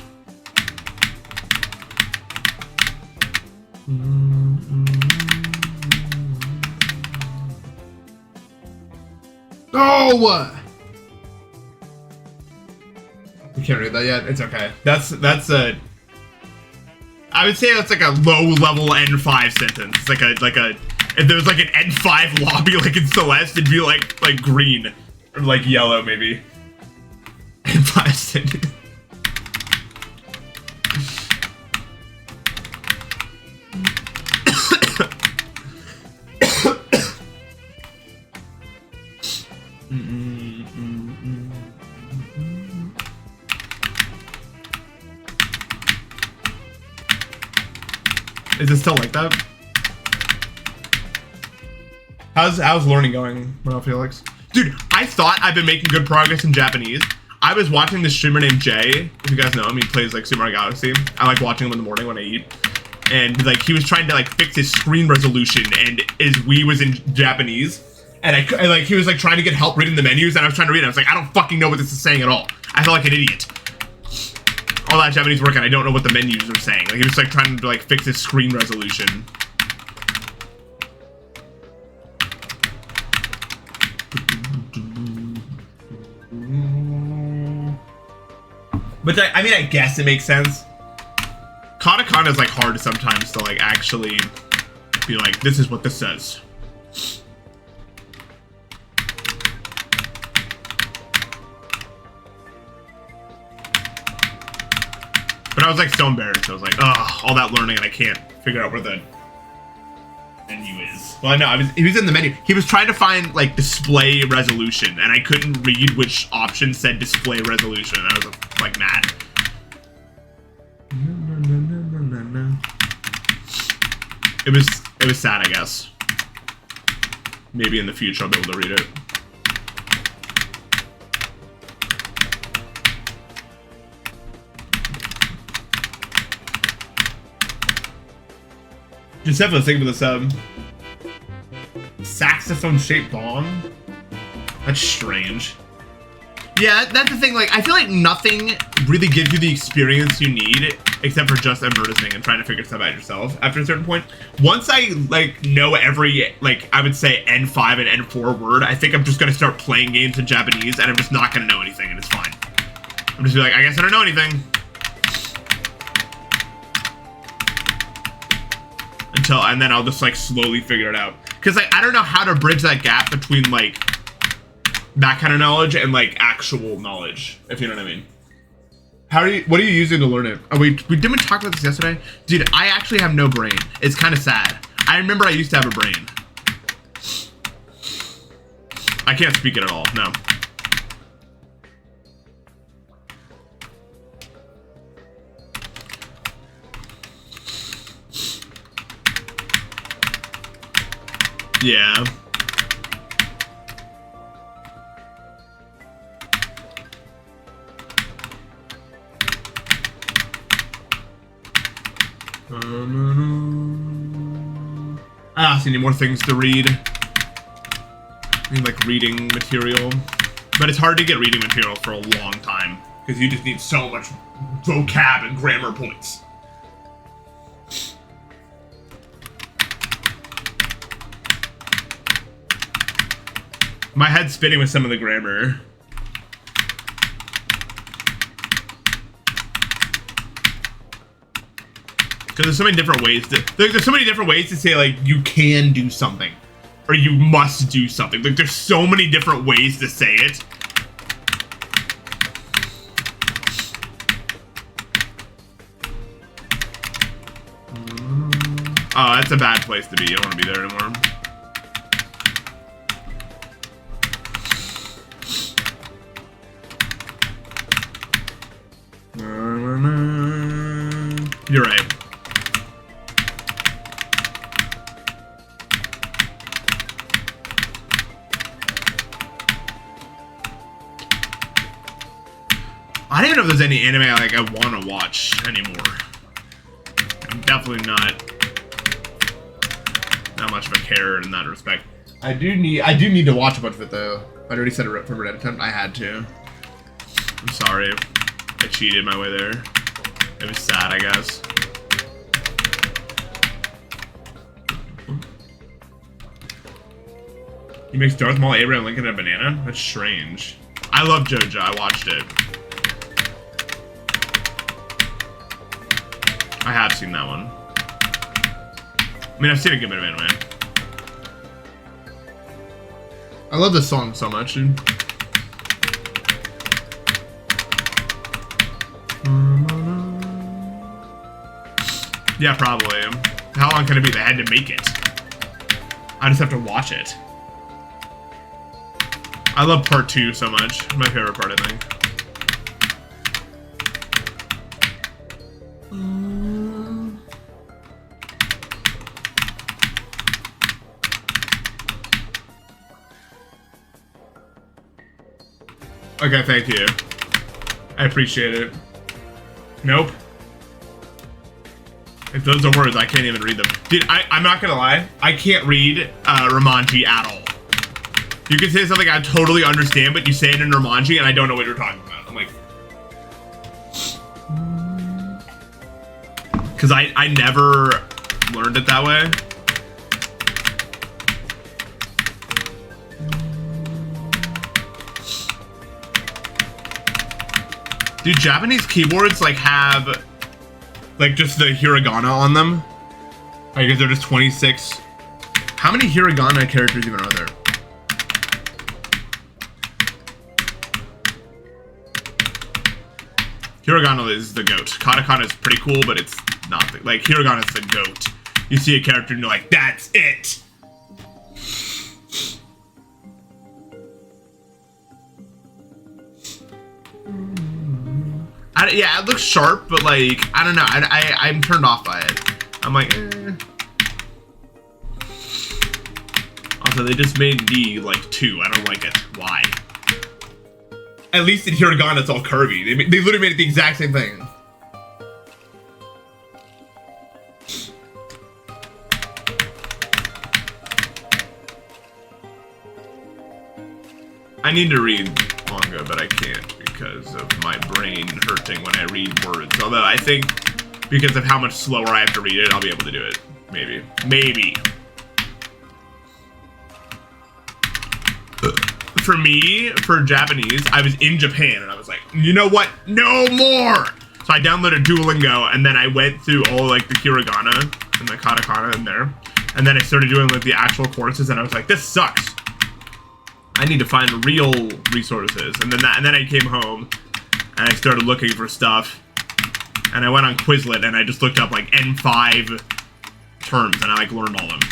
Oh! You can't read that yet. It's okay. That's a. I would say that's like a low-level N5 sentence. It's like a. If there was like an N5 lobby like in Celeste, it'd be like green or like yellow maybe. N5 sentence. Is it still like that? How's learning going, Felix? Dude, I thought I've been making good progress in Japanese. I was watching this streamer named Jay. If you guys know him, he plays like Super Mario Galaxy. I like watching him in the morning when I eat. And like he was trying to like fix his screen resolution, and his Wii was in Japanese. And I like he was like trying to get help reading the menus, and I was trying to read it. I was like, I don't fucking know what this is saying at all. I felt like an idiot. All that Japanese work, and I don't know what the menus are saying. Like he was like trying to like fix his screen resolution. But I mean, I guess it makes sense. Katakana is like hard sometimes to like actually be like, this is what this says. But I was like so embarrassed. I was like, ugh, all that learning and I can't figure out where the menu is. Well, no, he was in the menu. He was trying to find like display resolution, and I couldn't read which option said display resolution. I was like mad. It was sad, I guess. Maybe in the future I'll be able to read it. Just have to think of this saxophone-shaped bong. That's strange. Yeah, that's the thing. Like, I feel like nothing really gives you the experience you need, except for just advertising and trying to figure stuff out yourself. After a certain point, once I like know every like I would say N5 and N4 word, I think I'm just gonna start playing games in Japanese, and I'm just not gonna know anything, and it's fine. I'm just be like, I guess I don't know anything. And then I'll just like slowly figure it out, because like I don't know how to bridge that gap between like that kind of knowledge and like actual knowledge, if you know what I mean. What are you using to learn it? Didn't we talk about this yesterday? Dude, I actually have no brain. It's kind of sad. I remember I used to have a brain. I can't speak it at all, no. Yeah. I also need more things to read. I need like reading material. But it's hard to get reading material for a long time. Because you just need so much vocab and grammar points. My head's spinning with some of the grammar. Because there's so many different ways to there's so many different ways to say like you can do something or you must do something. Like there's so many different ways to say it. Oh, that's a bad place to be. You don't want to be there anymore. You're right. I don't even know if there's any anime like I want to watch anymore. I'm definitely not much of a care in that respect. I do need to watch a bunch of it though. I already said it from Red Attempt. I had to. I'm sorry. I cheated my way there. It was sad, I guess. He makes Darth Maul, Abraham Lincoln, a banana? That's strange. I love JoJo. I watched it. I have seen that one. I mean, I've seen a good bit of anime. I love this song so much, dude. Yeah, probably. How long can it be? They had to make it. I just have to watch it. I love part 2 so much. My favorite part, I think. Okay, thank you. I appreciate it. Nope. If those are words, I can't even read them. Dude, I'm not gonna lie. I can't read Romanji at all. You can say something I totally understand, but you say it in Romanji and I don't know what you're talking about. I'm like... Because I never learned it that way. Dude, Japanese keyboards like have like just the hiragana on them. I guess they're just 26. How many hiragana characters even are there? Hiragana is the goat. Katakana is pretty cool, but it's not the, like hiragana is the goat. You see a character and you're like, that's it. Yeah, it looks sharp, but like, I don't know. I'm turned off by it. I'm like, eh. Also, they just made D like 2. I don't like it. Why? At least in hiragana, it's all curvy. They literally made it the exact same thing. I need to read manga, but I can't because of my brain hurting when I read words. Although I think because of how much slower I have to read it, I'll be able to do it. Maybe. Maybe. For me, for Japanese, I was in Japan and I was like, you know what? No more! So I downloaded Duolingo and then I went through all like the hiragana and the katakana in there. And then I started doing like the actual courses and I was like, this sucks. I need to find real resources. And then I came home and I started looking for stuff. And I went on Quizlet and I just looked up like N5 terms and I like learned all of them.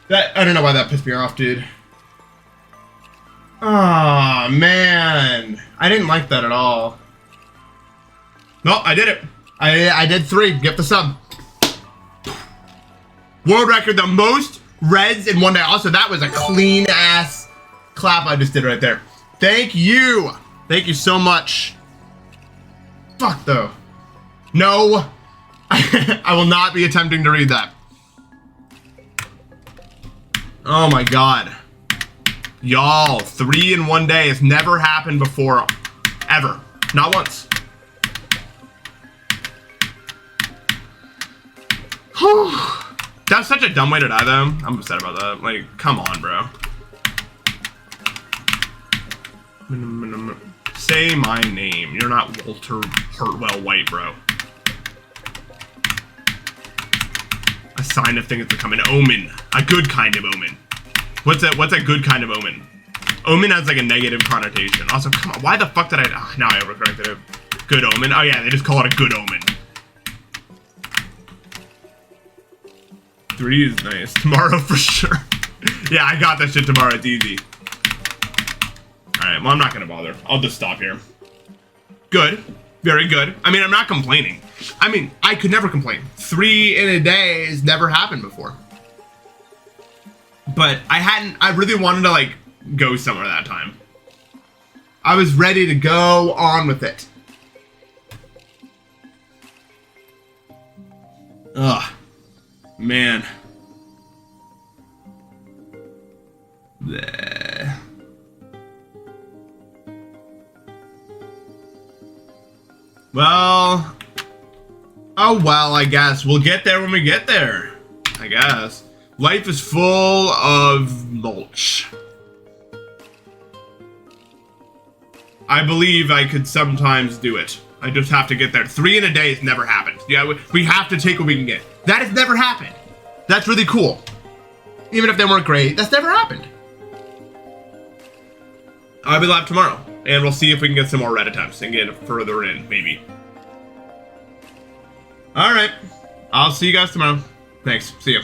That, I don't know why that pissed me off, dude. Oh, man. I didn't like that at all. No, I did it. I did 3. Get the sub. World record, the most Reds in one day. Also, that was a clean ass clap I just did right there. Thank you. Thank you so much. Fuck though. No. I will not be attempting to read that. Oh my god. Y'all, 3 in one day has never happened before. Ever. Not once. That's such a dumb way to die, though. I'm upset about that. Like, come on, bro. Say my name. You're not Walter Hurtwell White, bro. A sign of things to come. An omen. A good kind of omen. What's a good kind of omen? Omen has like a negative connotation. Also, come on. Why the fuck did I... Oh, now I overcorrected it. Good omen. Oh, yeah. They just call it a good omen. 3 is nice. Tomorrow for sure. Yeah, I got that shit tomorrow. It's easy. Alright, well, I'm not gonna bother. I'll just stop here. Good. Very good. I mean, I'm not complaining. I mean, I could never complain. 3 in a day has never happened before. But I really wanted to, like, go somewhere that time. I was ready to go on with it. Ugh. Man. Bleh. Well. Oh well, I guess. We'll get there when we get there. I guess. Life is full of mulch. I believe I could sometimes do it. I just have to get there. 3 in a day has never happened. Yeah, we have to take what we can get. That has never happened. That's really cool. Even if they weren't great, that's never happened. I'll be live tomorrow, and we'll see if we can get some more red attempts and get further in, maybe. All right. I'll see you guys tomorrow. Thanks. See you.